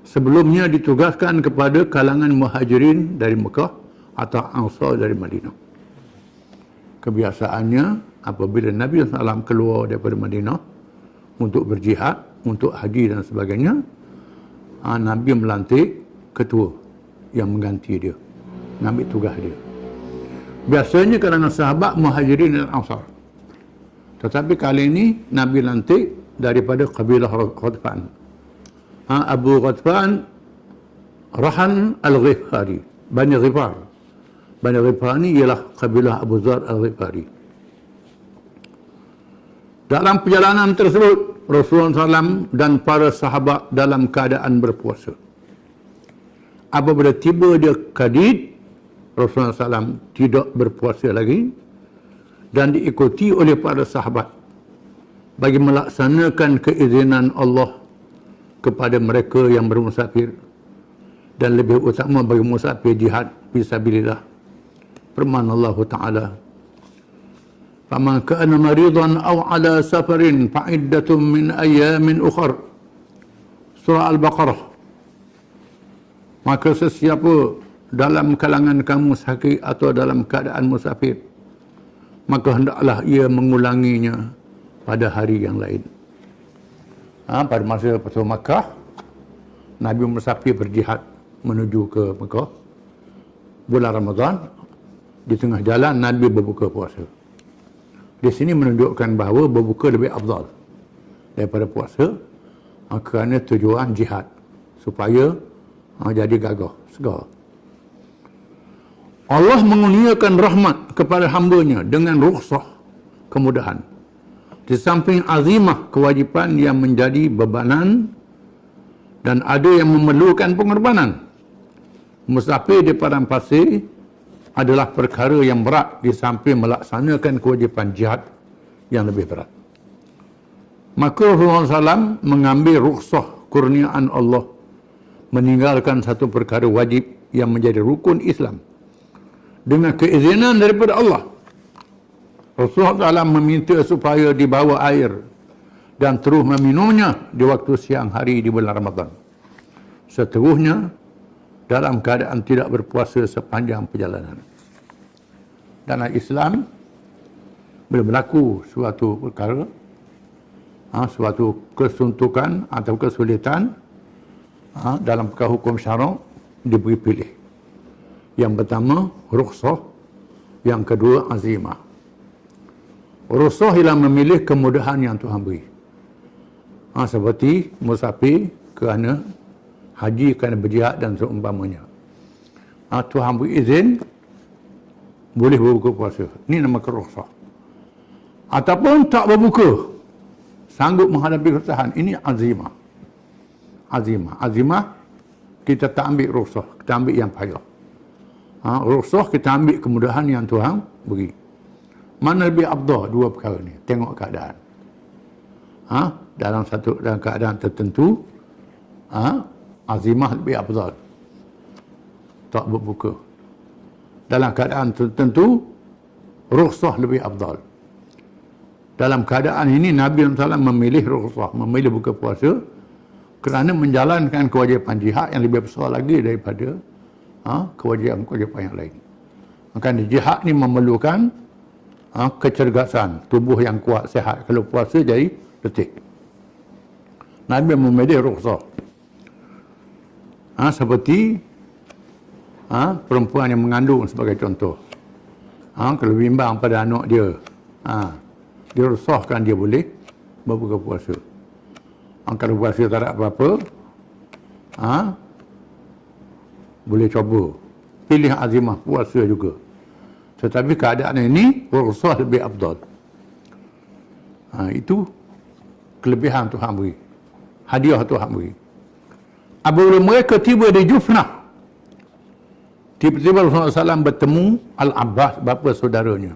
Sebelumnya ditugaskan kepada kalangan muhajirin dari Mekah atau Ansar dari Madinah. Kebiasaannya apabila Nabi SAW keluar daripada Madinah untuk berjihad, untuk haji dan sebagainya, Nabi melantik ketua yang mengganti dia, mengambil tugas dia. Biasanya kalangan sahabat muhajirin dan Ansar. Tetapi kali ini Nabi lantik daripada kabilah Ghatfan. Abu Ghatfan Rahan Al-Ghifari, Bani Ghifar. Bani Ghifar ini ialah kabilah Abu Dzar Al-Ghifari. Dalam perjalanan tersebut, Rasulullah SAW dan para sahabat dalam keadaan berpuasa. Apabila tiba dia Qadid, Rasulullah SAW tidak berpuasa lagi dan diikuti oleh para sahabat bagi melaksanakan keizinan Allah kepada mereka yang bermusafir dan lebih utama bagi musafir jihad fisabilillah. Firman Allah Ta'ala, "Faman kana maridan aw ala safarin fa'iddatun min ayyamin ukhra." Surah Al-Baqarah. Maka sesiapa dalam kalangan kamu sakit atau dalam keadaan musafir, maka hendaklah ia mengulanginya pada hari yang lain. Pada masa Fathu Makkah, Nabi musafir berjihad menuju ke Mekah. Bulan Ramadan, di tengah jalan Nabi berbuka puasa. Di sini menunjukkan bahawa berbuka lebih afdal daripada puasa, kerana tujuan jihad supaya jadi gagah, segar. Allah mengurniakan rahmat kepada hamba-Nya dengan rukhsah, kemudahan. Di samping azimah kewajipan yang menjadi bebanan dan ada yang memerlukan pengorbanan. Musafir di padang pasir adalah perkara yang berat di samping melaksanakan kewajipan jihad yang lebih berat. Maka Rasulullah SAW mengambil rukhsah kurniaan Allah, meninggalkan satu perkara wajib yang menjadi rukun Islam dengan keizinan daripada Allah. Rasulullah SAW meminta supaya dibawa air dan terus meminumnya di waktu siang hari di bulan Ramadan. Seterusnya dalam keadaan tidak berpuasa sepanjang perjalanan. Dalam Islam, bila berlaku suatu perkara, suatu kesuntukan atau kesulitan dalam perkara hukum syarak, diberi pilih. Yang pertama, rukhsah. Yang kedua, azimah. Rukhsah ialah memilih kemudahan yang Tuhan beri. Seperti musafir kerana haji, kerana berjihad dan seumpamanya. Tuhan beri izin, boleh berbuka puasa. Ini nama rukhsah. Ataupun tak berbuka, sanggup menghadapi kesusahan. Ini azimah. Azimah, kita tak ambil rukhsah, kita ambil yang payah. Rukhsah kita ambil kemudahan yang Tuhan beri. Mana lebih afdal dua perkara ni? Tengok keadaan. Dalam keadaan tertentu, azimah lebih afdal, tak berbuka. Dalam keadaan tertentu, rukhsah lebih afdal. Dalam keadaan ini Nabi SAW memilih rukhsah, memilih buka puasa kerana menjalankan kewajipan jihad yang lebih besar lagi daripada kewajipan yang lain. Maka jihad ni memerlukan kecergasan, tubuh yang kuat, sehat. Kalau puasa jadi letih. Nabi memilih rukhsah. Seperti perempuan yang mengandung sebagai contoh. Kalau bimbang pada anak dia, dia resahkan, dia boleh berbuka puasa. Kalau puasa tak ada apa-apa, boleh coba. Pilih azimah puasa juga. Tetapi keadaan ini, rusah lebih afdal. Itu kelebihan Tuhan beri. Hadiah Tuhan beri. Apabila mereka tiba di Jufnah, tiba-tiba Rasulullah SAW bertemu Al-Abbas, bapa saudaranya,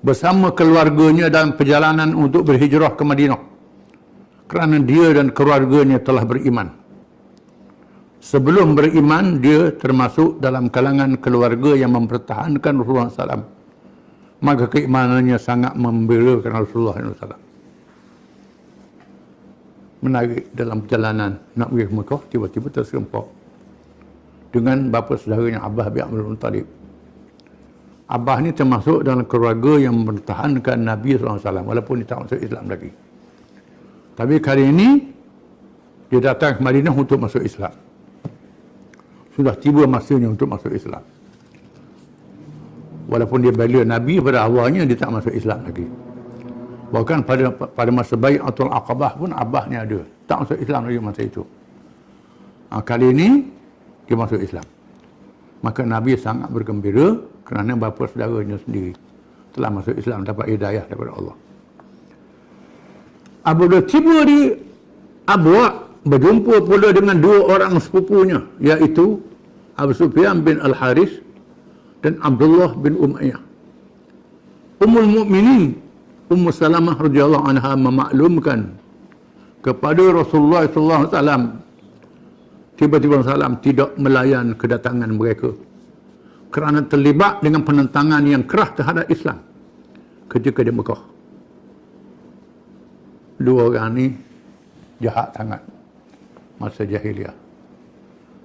bersama keluarganya dalam perjalanan untuk berhijrah ke Madinah, kerana dia dan keluarganya telah beriman. Sebelum beriman, dia termasuk dalam kalangan keluarga yang mempertahankan Rasulullah SAW. Maka keimanannya sangat membelakan Rasulullah SAW. Menarik dalam perjalanan nak pergi ke Mekah, tiba-tiba terserempak dengan bapa saudaranya Abbas bin Abdul Muttalib. Abbas ni termasuk dalam keluarga yang mempertahankan Nabi SAW walaupun dia tak masuk Islam lagi. Tapi kali ini dia datang ke Madinah untuk masuk Islam. Sudah tiba masanya untuk masuk Islam. Walaupun dia bela Nabi pada awalnya, dia tak masuk Islam lagi. Bahkan pada masa Bai'atul Aqabah pun Abbasnya ada, tak masuk Islam lagi masa itu. Kali ini dia masuk Islam. Maka Nabi sangat bergembira kerana bapa saudaranya sendiri telah masuk Islam, dapat hidayah daripada Allah. Apabila tiba di Abwa, berjumpa pula dengan dua orang sepupunya, iaitu Abu Sufyan bin Al-Haris dan Abdullah bin Umayyah. Ummul Mukminin Ummu Salamah radhiyallahu anha memaklumkan kepada Rasulullah sallallahu alaihi wasallam, tiba-tiba Rasulullah tidak melayan kedatangan mereka kerana terlibat dengan penentangan yang keras terhadap Islam ketika di Mekah. Dua orang ni jahat sangat masa jahiliah.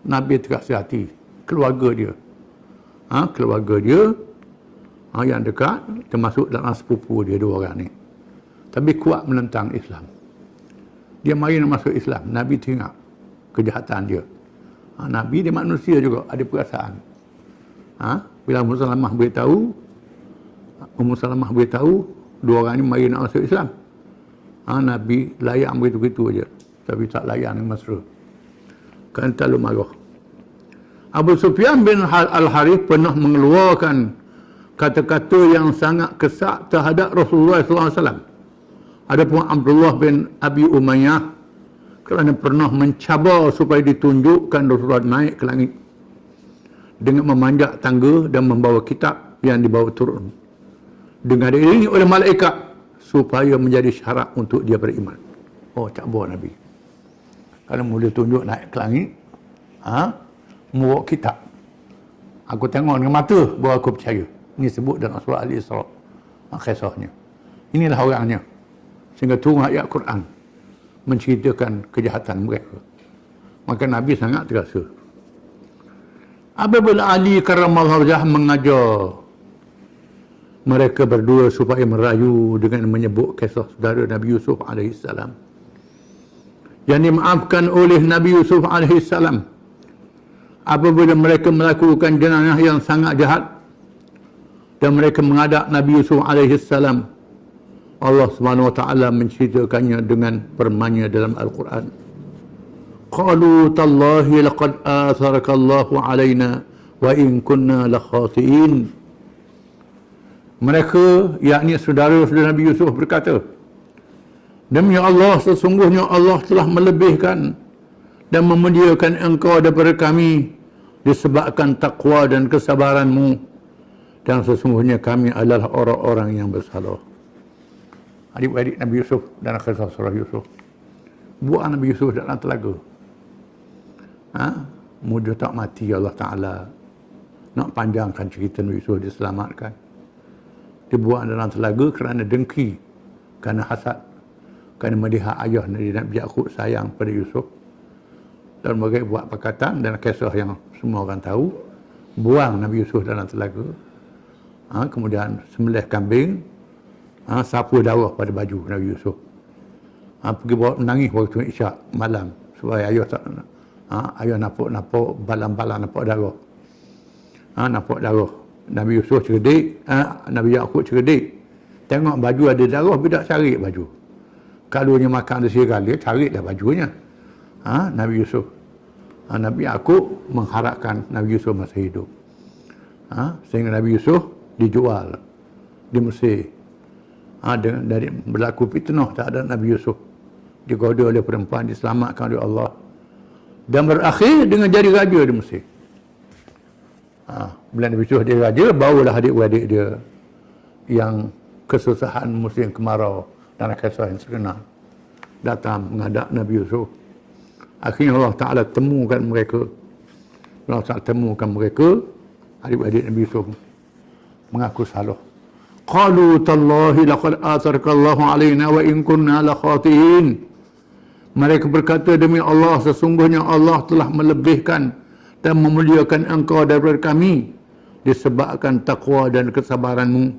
Nabi terkasih hati keluarga dia, yang dekat, termasuk dalam sepupu dia dua orang ni, tapi kuat menentang Islam. Dia mari nak masuk Islam, Nabi tengok kejahatan dia. Nabi dia manusia juga, ada perasaan. Bila Ummu Salamah beritahu dua orang ni mari nak masuk Islam, Nabi layan begitu-begitu aja, tapi tak layan dengan mesra. Kan terlalu marah. Abu Sufyan bin Al-Harith pernah mengeluarkan kata-kata yang sangat kesak terhadap Rasulullah SAW. Adapun Abdullah bin Abi Umayyah kerana pernah mencabar supaya ditunjukkan Rasulullah naik ke langit dengan memanjat tangga dan membawa kitab yang dibawa turun dengan diiringi oleh malaikat supaya menjadi syarat untuk dia beriman. Cabar Nabi. Kalau mula tunjuk naik ke langit, membawa kitab. Aku tengok dengan mata, baru aku percaya. Ini sebut dalam surah Al-Isra, kisahnya. Inilah orangnya. Sehingga turun ayat Quran menceritakan kejahatan mereka. Maka Nabi sangat terasa. Apabila Ali karramallahu wajhah mengajar mereka berdua supaya merayu dengan menyebut kisah saudara Nabi Yusuf AS yang dimaafkan oleh Nabi Yusuf AS, apabila mereka melakukan jenayah yang sangat jahat dan mereka menghadap Nabi Yusuf AS, Allah Subhanahu wa taala menceritakannya dengan firman-Nya dalam Al-Quran. Qalu tallahi laqad atharaka Allahu alaina wa in kunna lakhatiin. Mereka, yakni saudara-saudara Nabi Yusuf, berkata, demi Allah, sesungguhnya Allah telah melebihkan dan memuliakan engkau daripada kami disebabkan takwa dan kesabaranmu, dan sesungguhnya kami adalah orang-orang yang bersalah. Adik-adik Nabi Yusuf dan kisah surah Yusuf, buat Nabi Yusuf dalam telaga. Mudah tak mati Allah Ta'ala nak panjangkan cerita Nabi Yusuf diselamatkan. Dibuat dalam telaga kerana dengki, kerana hasad, kerana melihat ayah Nabi Yaqub sayang pada Yusuf, dan mereka buat perkataan dan kisah yang semua orang tahu. Buang Nabi Yusuf dalam telaga, kemudian sembelih kambing, sapu darah pada baju Nabi Yusuf, pergi bawa menangis waktu isyak malam supaya ayah tak Ayah nampak balang-balang, nampak darah. Nampak darah. Nabi Yusuf cerdik, Nabi Yaqub cerdik. Tengok baju ada darah, tidak cari baju. Kalau dia makan dari siral, dia cari dah bajunya. Nabi Yusuf. Nabi Yaqub mengharapkan Nabi Yusuf masih hidup. Sehingga Nabi Yusuf dijual di Mesir. Dari berlaku fitnah tak ada Nabi Yusuf. Digoda oleh perempuan, diselamatkan oleh Allah. Dan berakhir dengan jadi raja di Mesir. Bila Nabi Yusuf jadi raja, barulah adik-beradik dia yang kesusahan musim kemarau dan kisah yang terkenal datang menghadap Nabi Yusuf. Akhirnya Allah Ta'ala temukan mereka. Allah Ta'ala temukan mereka, adik-beradik Nabi Yusuf mengaku salah. Qalu tallahi laqad atharkallahu alaina wa in kunna la khati'in. Mereka berkata, demi Allah, sesungguhnya Allah telah melebihkan dan memuliakan engkau daripada kami disebabkan takwa dan kesabaranmu,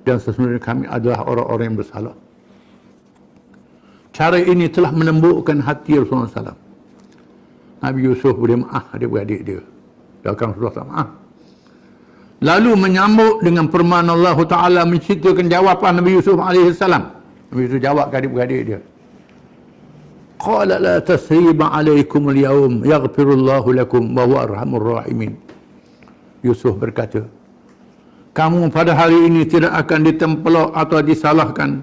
dan sesungguhnya kami adalah orang-orang yang bersalah. Cara ini telah menembukkan hati Rasulullah SAW. Nabi Yusuf boleh maaf adik-beradik dia. Doakan Rasulullah SAW maaf. Lalu menyambut dengan firman Allah Ta'ala menceritakan jawapan Nabi Yusuf AS. Nabi Yusuf jawab ke adik-beradik dia. Qala la tasriba alaikum al-yawm yaghfirullahu lakum wa huwa arhamur rahimin. Yusuf berkata, kamu pada hari ini tidak akan ditempelok atau disalahkan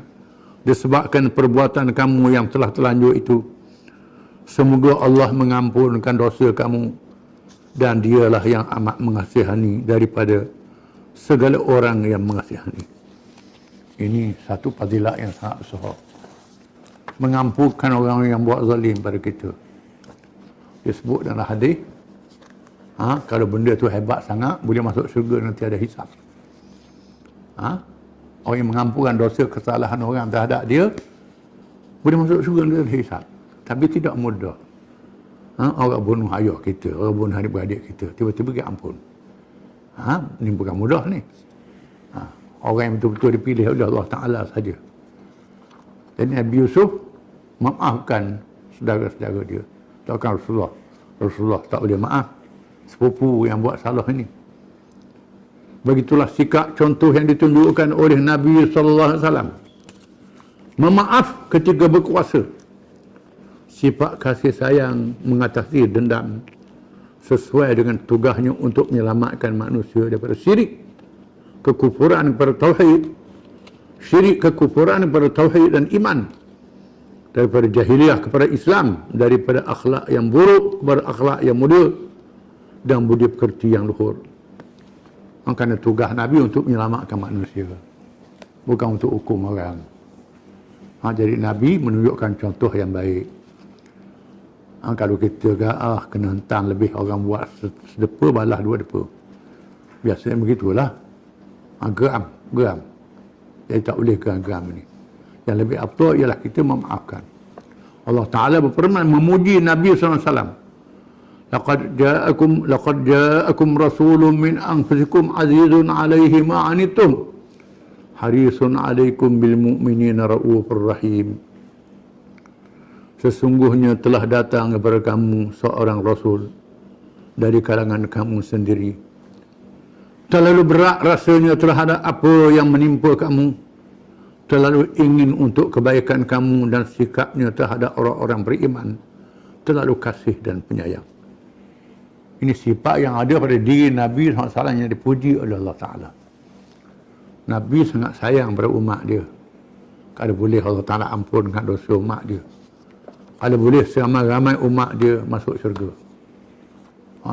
disebabkan perbuatan kamu yang telah terlanjur itu. Semoga Allah mengampunkan dosa kamu, dan dialah yang amat mengasihani daripada segala orang yang mengasihani. Ini satu fadilat yang sangat besar. Mengampunkan orang yang buat zalim pada kita. Disebut dalam hadis, kalau benda tu hebat sangat, boleh masuk syurga nanti ada hisab. Orang yang mengampunkan dosa kesalahan orang terhadap dia, boleh masuk syurga nanti ada hisab. Tapi tidak mudah. Orang bunuh ayah kita, orang bunuh adik-beradik kita, tiba-tiba dia ampun. Ini bukan mudah ni. Orang yang betul-betul dipilih oleh Allah Ta'ala saja. Jadi Nabi Yusuf memaafkan saudara-saudara dia. Takkan Rasulullah tak boleh maaf sepupu yang buat salah ini. Begitulah sikap contoh yang ditunjukkan oleh Nabi SAW. Memaaf ketika berkuasa. Sifat kasih sayang mengatasi dendam sesuai dengan tugasnya untuk menyelamatkan manusia daripada syirik, kekufuran kepada tauhid, kepada tauhid dan iman, daripada jahiliyah kepada Islam, daripada akhlak yang buruk kepada akhlak yang mulia, dan budi pekerti yang luhur. Kerana tugas Nabi untuk menyelamatkan manusia, bukan untuk hukum orang. Jadi Nabi menunjukkan contoh yang baik. Kalau kita kena hentam lebih orang buat sedepa, balas dua depa. Biasanya begitulah. Geram. Jadi tak boleh geram-geram ini. Yang lebih afdal ialah kita memaafkan. Allah Ta'ala berfirman memuji Nabi SAW. Laqad ja'akum rasulun min anfusikum azizun alaihi ma'anitum harisun alaikum bil mu'minina ra'ufur rahim. Sesungguhnya telah datang kepada kamu seorang Rasul dari kalangan kamu sendiri. Terlalu berat rasanya terhadap apa yang menimpa kamu. Terlalu ingin untuk kebaikan kamu dan sikapnya terhadap orang-orang beriman. Terlalu kasih dan penyayang. Ini sifat yang ada pada diri Nabi SAW yang dipuji oleh Allah Ta'ala. Nabi sangat sayang pada umat dia. Kalau boleh Allah Ta'ala ampunkan dosa umat dia. Kalau boleh seramai-ramai umat dia masuk syurga.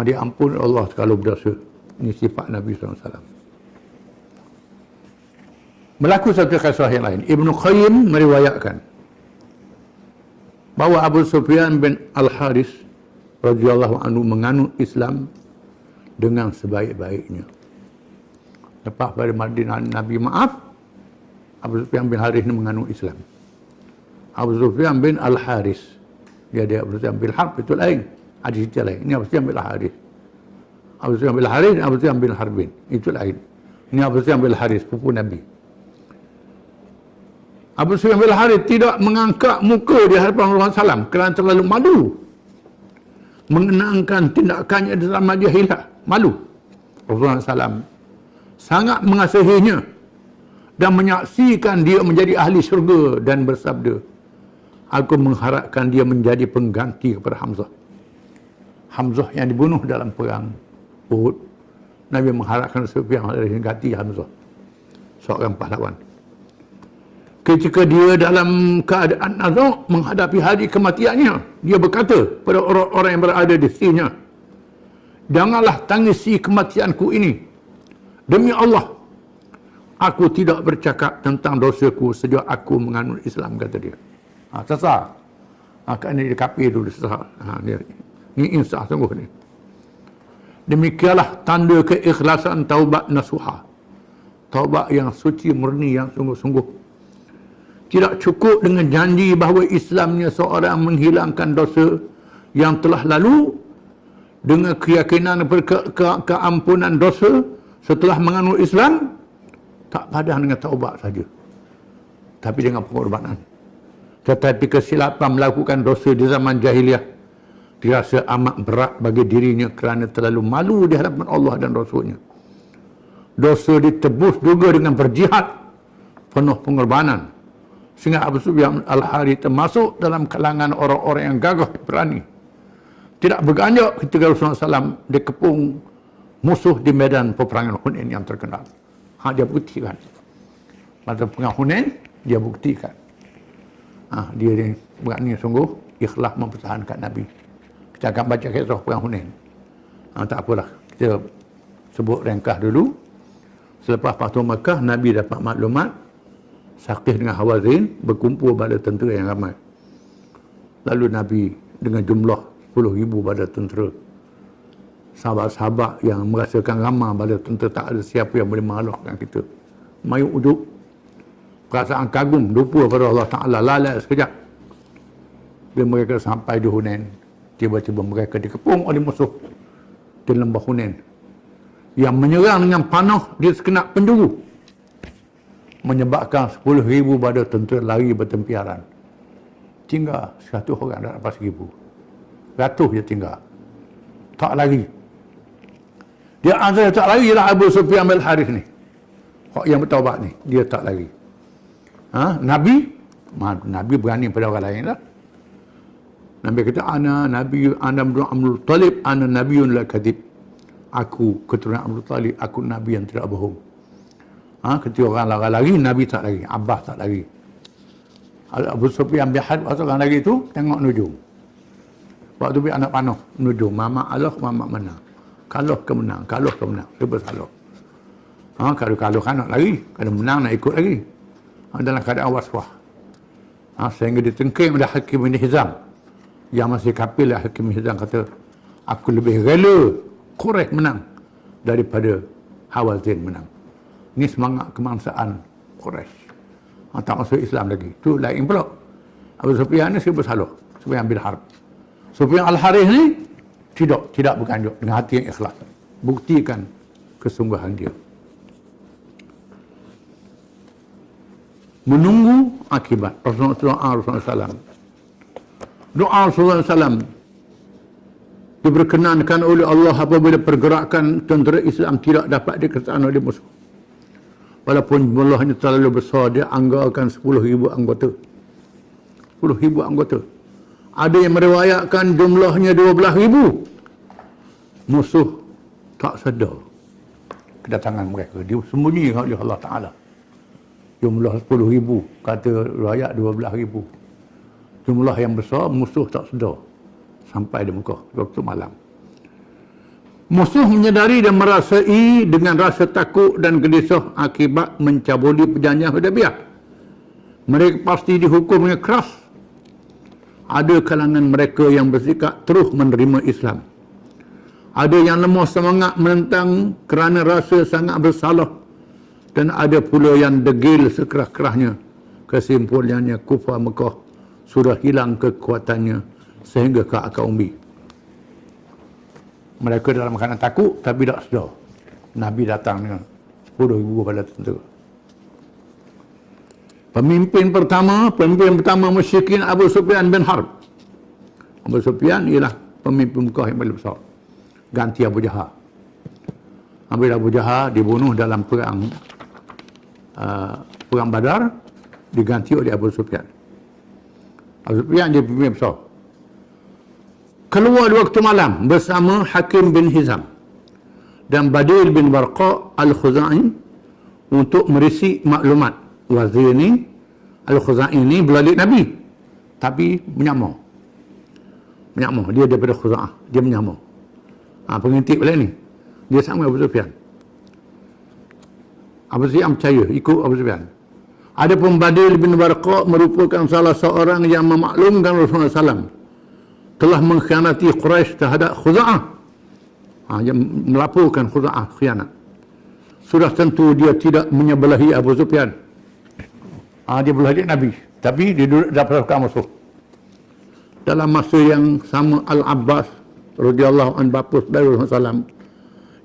Dia ampun Allah kalau berdosa. Ini sifat Nabi SAW. Berlaku satu kisah yang lain. Ibn Qayyim meriwayatkan bahawa Abu Sufyan bin Al-Haris radhiyallahu anhu menganut Islam dengan sebaik-baiknya. Lepas pada Madinah Nabi maaf, Abu Sufyan bin Haris ini menganut Islam. Abu Sufyan bin Al-Haris, dia Abu Sufyan bin Harb itu lain, ada cerita lain. Ini Abu Sufyan bin Al-Haris. Abu Sufyan bin Al-Haris, Abu Sufyan bin Harbin, itu lain. Ini Abu Sufyan bin Al-Haris, sepupu Nabi. Abu Sufyan bin Al-Haris tidak mengangkat muka di hadapan Rasulullah SAW kerana terlalu malu. mengenangkan tindakannya dalam jahiliyah, malu. Rasulullah SAW sangat mengasihinya dan menyaksikan dia menjadi ahli syurga dan bersabda, aku mengharapkan dia menjadi pengganti kepada Hamzah. Hamzah yang dibunuh dalam perang Uhud, Nabi mengharapkan Sufyan ganti Hamzah, seorang pahlawan. Ketika dia dalam keadaan nazar menghadapi hari kematiannya, dia berkata pada orang-orang yang berada di sisinya, janganlah tangisi kematianku ini. Demi Allah, aku tidak bercakap tentang dosaku sejak aku menganut Islam, kata dia. Sesal. Kerana dia kafir dulu, sesal. Ini insaf sungguh ni. Demikianlah tanda keikhlasan taubat nasuha. Taubat yang suci murni, yang sungguh-sungguh. Tidak cukup dengan janji bahawa Islamnya seorang menghilangkan dosa yang telah lalu dengan keyakinan keampunan dosa setelah menganut Islam, tak padan dengan taubat saja, tapi dengan pengorbanan. Tetapi kesilapan melakukan dosa di zaman jahiliah dirasa amat berat bagi dirinya kerana terlalu malu di hadapan Allah dan Rasulnya. Dosa ditebus juga dengan berjihad penuh pengorbanan, sehingga Abu Sufyan Al-Harith termasuk dalam kalangan orang-orang yang gagah berani. Tidak berganjak ketika Rasulullah SAW dikepung musuh di medan peperangan Hunain yang terkenal. Dia buktikan. Pada perang Hunain, dia buktikan. Dia ni berani sungguh, ikhlas mempertahankan Nabi. Kita akan baca kisah perang Hunain. Tak apalah, kita sebut ringkas dulu. Selepas Fathu Makkah, Nabi dapat maklumat Saqif dengan Hawazin berkumpul pada tentera yang ramai. Lalu Nabi dengan jumlah 10,000 pada tentera, sahabat-sahabat yang merasakan ramah pada tentera, tak ada siapa yang boleh mengalahkan kita. Mayu ujub, perasaan kagum, lupa pada Allah Ta'ala, lalai sekejap. Bila mereka sampai di Hunain, tiba-tiba mereka dikepung oleh musuh di lembah Hunain yang menyerang dengan panah di sekenap penjuru, menyebabkan 10,000 pada tentera lari bertempiaran. Tinggal 100 orang dalam 1,000. Ratus je tinggal. Tak lari. Dia antara tak lari ialah Abu Sufyan Al-Harith ni. Yang bertaubat ni. Dia tak lari. Nabi berani pada orang lain lah. Nabi kata, ana bin Abdul Talib, ana nabiyyun la kadhib. Aku keturunan Abdul Talib, aku Nabi yang tidak bohong. Ketika orang lari, Nabi tak lari. Abbas tak lari. Abu Sufyan bin Harb, waktu orang lari tu, tengok nujum. Waktu tu anak panah, nujum. Mama Allah, mama menang. Kalah ke menang, kalah ke menang. Dia bersalah. Kalau kalah kan nak lari. Kalau menang nak ikut lagi. Dalam keadaan waswah. Sehingga ditengking oleh Hakim bin Hizam. Yang masih kapil lah, Hakim bin Hizam kata, aku lebih rela Quraisy menang daripada Hawazin menang. Ini semangat kemangsaan Quraisy. Tak masuk Islam lagi. Itu lain pula. Abu Sufyan ni serba salah. Sufyan bin Harb. Sufyan Al-Harith ni tidak berganjak dengan hati yang ikhlas. Buktikan kesungguhan dia. Menunggu akibat. Rasulullah SAW. Doa Rasulullah SAW diberkenankan oleh Allah apabila pergerakan tentera Islam tidak dapat dikesan oleh musuh. Walaupun jumlahnya terlalu besar, dia anggarkan 10,000 anggota. 10,000 anggota. Ada yang meriwayatkan jumlahnya 12,000. Musuh tak sedar kedatangan mereka. Dia sembunyi oleh Allah Ta'ala. Jumlah 10,000, kata riwayat 12,000. Jumlah yang besar, musuh tak sedar sampai di Mekah waktu malam. Musuh menyedari dan merasai dengan rasa takut dan gelisah akibat mencabuli perjanjian Hudaybiyah. Mereka pasti dihukum dengan keras. Ada kalangan mereka yang bersikap terus menerima Islam. Ada yang lemah semangat menentang kerana rasa sangat bersalah. Dan ada pula yang degil sekerah-kerahnya. Kesimpulannya kufar Mekah sudah hilang kekuatannya sehingga ke akar umbi. Mereka dalam keadaan takut tapi tak sedar. Nabi datang dengan 10,000 pada tentera. Pemimpin pertama musyrikin Abu Sufyan bin Harb. Abu Sufyan ialah pemimpin Mekah yang paling besar. Ganti Abu Jahal. Ambil Abu Jahal dibunuh dalam perang Badar, diganti oleh Abu Sufyan. Abu Sufyan dia pemimpin besar. Keluar di waktu malam bersama Hakim bin Hizam dan Badil bin Warqa Al-Khuzai untuk merisi maklumat. Wazir ni, Al-Khuzai ni beladik Nabi, tapi menyamar. Dia daripada Khuza'ah, dia menyamar. Pengintip balik ni, dia sama Abu Sufyan. Abu Sufyan percaya, ikut Abu Sufyan. Adapun Badil bin Warqa merupakan salah seorang yang memaklumkan Rasulullah SAW telah mengkhianati Quraisy terhadap Khuza'ah. Dia melaporkan Khuza'ah khianat. Sudah tentu dia tidak menyebelahi Abu Sufyan. Dia beladik Nabi, tapi dia duduk dalam pasukan musuh. Dalam masa yang sama, Al-Abbas radhiyallahu anhu, bapa saudara Rasulullah SAW,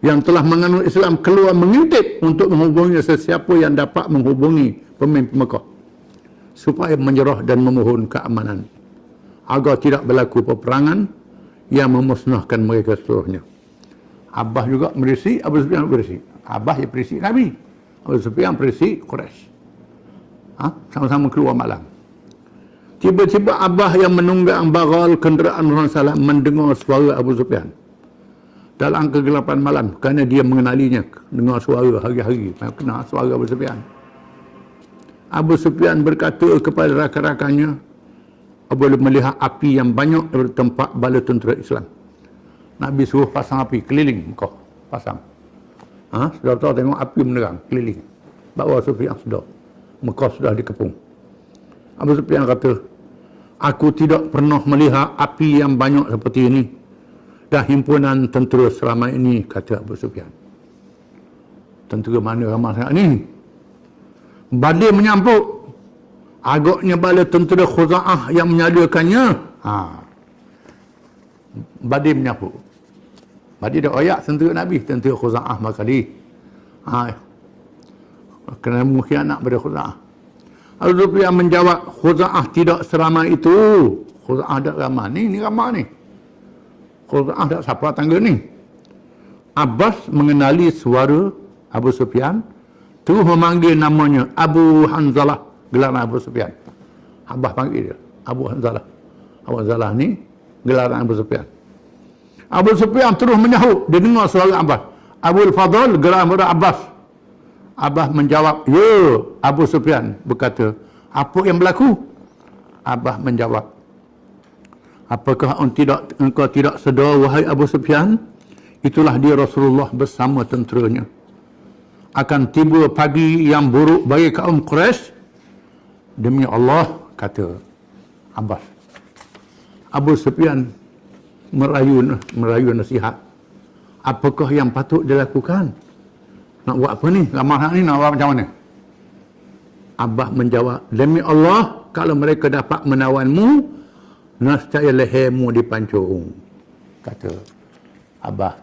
yang telah menganut Islam, keluar mengintip untuk menghubungi sesiapa yang dapat menghubungi pemimpin Mekah supaya menyerah dan memohon keamanan agar tidak berlaku peperangan yang memusnahkan mereka seluruhnya. Abbas juga merisi, Abu Sufyan merisi. Abbas yang perisi Nabi, Abu Sufyan perisi Quraisy. Sama-sama keluar malam. Tiba-tiba Abbas yang menunggang bagal kenderaan Rasulullah SAW mendengar suara Abu Sufyan dalam kegelapan malam, kerana dia mengenalinya, dengar suara hari-hari, kenal suara Abu Sufyan. Abu Sufyan berkata kepada rakan-rakannya, boleh melihat api yang banyak dari tempat bala tentera Islam. Nabi suruh pasang api keliling Mekah, pasang. Sudah tahu tengok api menerang keliling. Bawa Sufyan sudah, Mekah sudah dikepung. Abu Sufyan kata, aku tidak pernah melihat api yang banyak seperti ini dan himpunan tentera selama ini, kata Abu Sufyan. Tentera mana ramai sangat ni? Badil menyampuk. Agaknya bala tentera Khuza'ah yang menyalakannya. Badil menyampuk. Badil dah oyak tentera Nabi, tentera Khuza'ah makali. Kerana mengkhianat pada Khuza'ah. Abu Sufyan menjawab, Khuza'ah tidak seramai itu. Khuza'ah tak ramai. Ni ramai ni. Khuza'ah tak siapa tangga ni. Abbas mengenali suara Abu Sufyan, terus memanggil namanya Abu Hanzalah, gelaran Abu Sufyan. Abbas panggil dia Abu Hanzalah. Abu Hanzalah ni gelaran Abu Sufyan. Abu Sufyan terus menyahut, dia dengar suara Abbas. Abul Fadl, gelaran pada Abbas. Abbas menjawab, ya. Abu Sufyan berkata, apa yang berlaku? Abbas menjawab, apakah engkau tidak sedar, wahai Abu Sufyan? Itulah dia Rasulullah bersama tenteranya. Akan tiba pagi yang buruk bagi kaum Quraisy. Demi Allah, kata Abbas. Abu Sufyan merayu nasihat. Apakah yang patut dilakukan? Nak buat apa ni? Ramah ni nak buat macam mana? Abbas menjawab, demi Allah, kalau mereka dapat menawanmu, nescaya lehermu dipancung. Kata Abbas,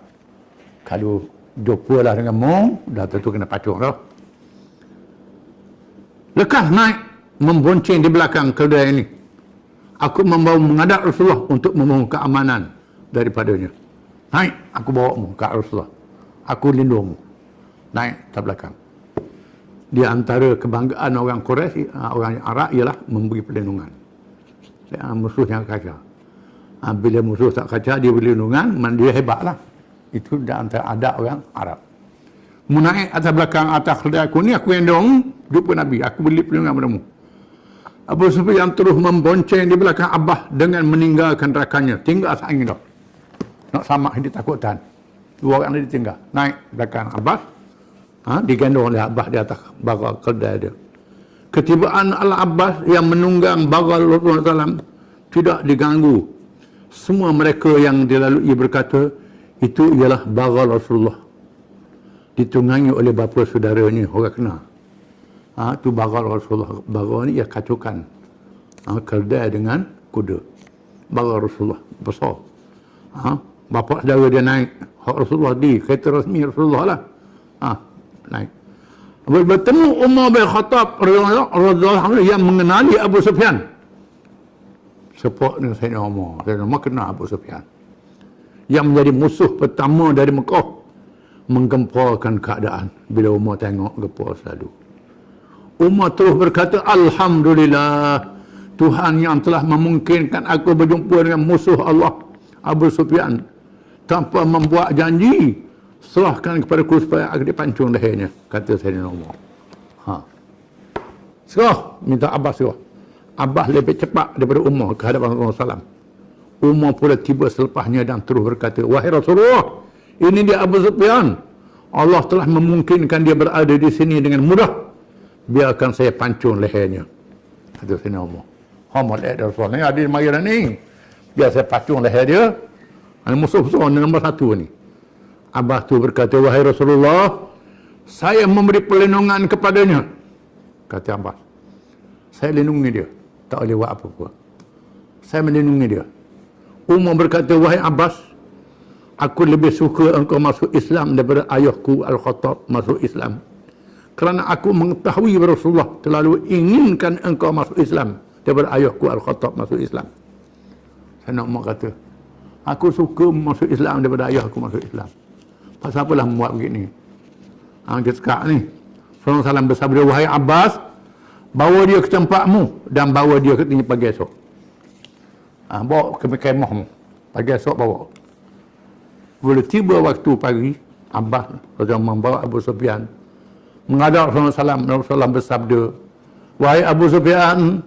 kalau jumpa lah dengan mu, dah tentu kena pancung dah. Lekas naik, membonceng di belakang keledai ini. Aku membawa menghadap Rasulullah untuk memohon keamanan daripadanya. Naik, aku bawa mu ke Rasulullah. Aku lindungmu. Naik ke belakang. Di antara kebanggaan orang Quraisy, orang Arab, ialah memberi perlindungan. Musuh yang kacau. Bila musuh tak kacau, dia beri perlindungan, dia hebatlah. Itu di antara adat orang Arab. Mu naik atas belakang atas keledai aku ni, aku yang dong, jumpa Nabi, aku beri perlindungan padamu. Abu Sufyan terus membonceng di belakang Abbas dengan meninggalkan rakannya. Tinggal saing dah. Nak samak dia takutan. Dua orang dia tinggal. Naik belakang Abbas. Digendong oleh Abbas di atas bagal keledai dia. Ketibaan Al-Abbas yang menunggang bagal Rasulullah SAW tidak diganggu. Semua mereka yang dilalui berkata, itu ialah bagal Rasulullah. Ditunggangi oleh bapa saudaranya, orang kenal. Itu bagal Rasulullah. Bagal ni ia kacukan keledai dengan kuda. Bagal Rasulullah besar. Bapa saudara dia naik, Rasulullah di kereta rasmi Rasulullah lah. Naik. Bertemu Umar bin Khattab radhiyallahu anhu yang mengenali Abu Sufyan. Sepok dengan Sayyidina Umar. Sayyidina Umar kenal Abu Sufyan. yang menjadi musuh pertama dari Mekah, menggemparkan keadaan. Bila Umar tengok, gempar selalu. Umar terus berkata, Alhamdulillah, Tuhan yang telah memungkinkan aku berjumpa dengan musuh Allah, Abu Sufyan, tanpa membuat janji, serahkan kepadaku supaya aku dipancung lehernya, kata Sayyidina Umar. Serah, minta Abbas serah. Abbas lebih cepat daripada Umar ke hadapan Rasulullah SAW. Umar pula tiba selepasnya dan terus berkata, wahai Rasulullah, ini dia Abu Sufyan. Allah telah memungkinkan dia berada di sini dengan mudah. Biarkan saya pancung lehernya, kata Sayyidina Umar. Umar lihat Rasulullah ni, ada mari ni. Biar saya pancung leher dia. Ada musuh besar ni, nombor satu ni. Abbas tu berkata, wahai Rasulullah, saya memberi perlindungan kepadanya. Kata Abbas, saya lindungi dia, tak boleh buat apa-apa. Saya melindungi dia. Umar berkata, wahai Abbas, aku lebih suka engkau masuk Islam daripada ayahku Al-Khattab masuk Islam. Kerana aku mengetahui Rasulullah terlalu inginkan engkau masuk Islam daripada ayahku Al-Khattab masuk Islam. Saya nak Umar kata, aku suka masuk Islam daripada ayahku masuk Islam. Pasal apalah membuat begini? Dia cakap ni, Rasulullah SAW bersabda, wahai Abbas, bawa dia ke tempatmu dan bawa dia ke tinggi pagi esok. Bawa ke kemahmu, pagi esok bawa. Bila tiba waktu pagi, Abbas Rasulullah membawa Abu Sufyan menghadap Rasulullah SAW. Rasulullah bersabda, wahai Abu Sufyan,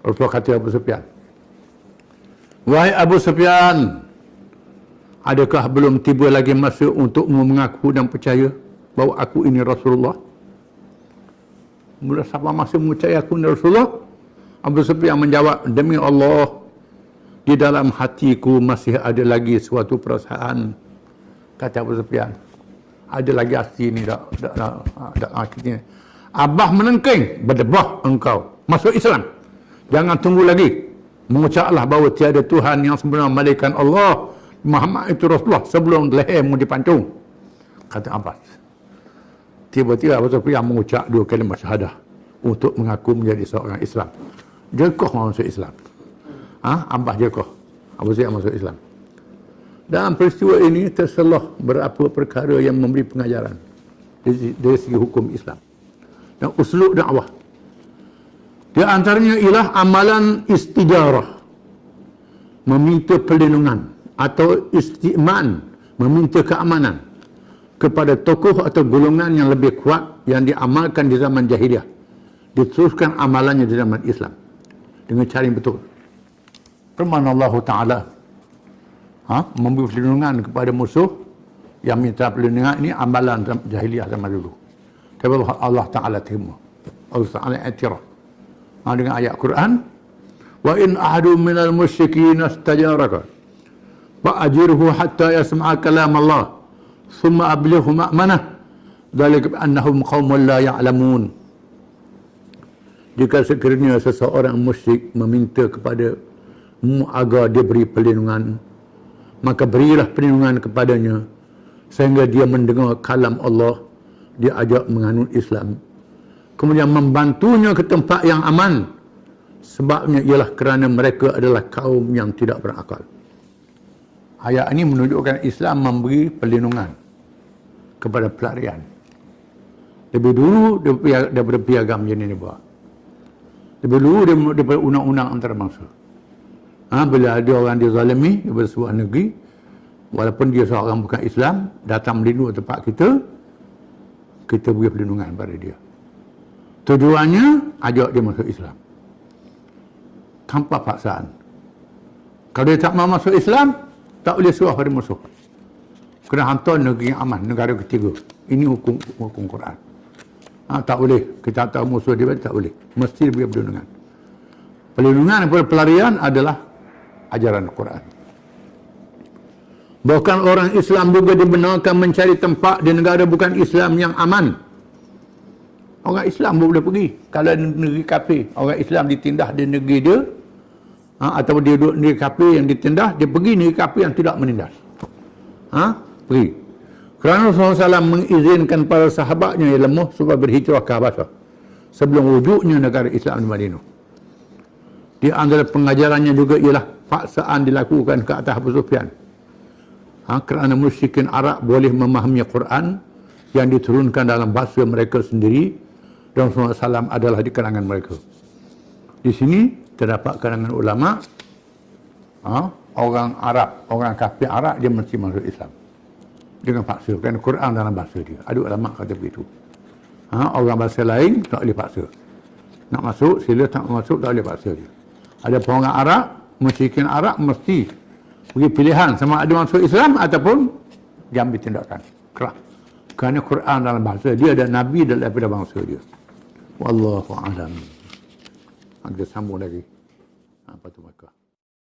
Rasulullah kata Abu Sufyan, wahai Abu Sufyan, adakah belum tiba lagi masa untukmu mengaku dan percaya bahawa aku ini Rasulullah? Mula siapa masa percaya aku ini Rasulullah? Abu Sufyan menjawab, demi Allah, di dalam hatiku masih ada lagi suatu perasaan. Kata Abu Sufyan, ada lagi hati ni tak akhirnya. Abah menengking, berdebah engkau masuk Islam. Jangan tunggu lagi. Mengucaplah bahawa tiada Tuhan yang sebenar melainkan Allah, Muhammad itu Rasulullah, sebelum lehermu dipancung. Kata Abbas. Tiba-tiba Abu Sufyan mengucap dua kalimah syahadah untuk mengaku menjadi seorang Islam. Jekoh masuk Islam. Abbas jekoh. Abu Sufyan masuk Islam. Dalam peristiwa ini terselah berapa perkara yang memberi pengajaran dari segi hukum Islam dan uslub dakwah. Di antaranya ialah amalan istijarah, meminta perlindungan, atau isti'man, meminta keamanan kepada tokoh atau golongan yang lebih kuat yang diamalkan di zaman jahiliah, diteruskan amalannya di zaman Islam dengan cara yang betul. Firman Allah Ta'ala, memberi perlindungan kepada musuh yang minta perlindungan, ini amalan jahiliah zaman dulu. Tapi Allah Ta'ala terima, Allah Ta'ala i'tiraf dengan ayat Quran, wa in ahadu minal musyrikin istajaraka fa'ajirhu hatta yasma'a kalam Allah thumma ablighu ma'manah dzalika bi annahum qaumun la ya'lamun. Jika sekiranya seseorang musyrik meminta kepada mu agar dia beri perlindungan, maka berilah perlindungan kepadanya sehingga dia mendengar kalam Allah, dia ajak menganut Islam, kemudian membantunya ke tempat yang aman. Sebabnya ialah kerana mereka adalah kaum yang tidak berakal. Ayat ini menunjukkan Islam memberi perlindungan kepada pelarian. Lebih dulu daripada piagam jenis ni buat. Lebih dulu daripada undang-undang antarabangsa. Bila ada orang dizalimi daripada sebuah negeri, walaupun dia seorang bukan Islam, datang melindungi tempat kita, kita beri perlindungan pada dia. Tujuannya ajak dia masuk Islam tanpa paksaan. Kalau dia tak mau masuk Islam, tak boleh suruh pada musuh. Kena hantar negeri yang aman, negara ketiga. Ini hukum Quran. Tak boleh kita tahu musuh dia, tak boleh. Mesti beri perlindungan. Perlindungan kepada pelarian adalah ajaran Quran. Bahkan orang Islam juga dibenarkan mencari tempat di negara bukan Islam yang aman. Orang Islam boleh pergi. Kalau negeri kafir, orang Islam ditindas di negeri dia, atau dia duduk negeri kafir yang ditindas, dia pergi negeri kafir yang tidak menindas. Pergi. Kerana Rasulullah SAW mengizinkan para sahabatnya yang lemah supaya berhijrah ke Habasah sebelum wujudnya negara Islam di Madinah. Di antara pengajarannya juga ialah paksaan dilakukan ke atas Abu Sufyan Kerana musyrikin Arab boleh memahami Quran yang diturunkan dalam bahasa mereka sendiri, dan Rasulullah SAW adalah di kalangan mereka. Di sini terdapat kalangan ulama, orang Arab, orang kafir Arab, dia mesti masuk Islam dengan paksa, kerana Quran dalam bahasa dia. Ada ulama kata begitu. Orang bahasa lain tak boleh paksa. Nak masuk sila, tak masuk tak boleh paksa dia. Ada orang Arab, musyrikin Arab mesti bagi pilihan sama ada masuk Islam ataupun diambil tindakan keras. Kerana Quran dalam bahasa dia dan Nabi daripada bangsa dia. Wallahu a'lam. Kita sambung lagi. Apa tu Makkah.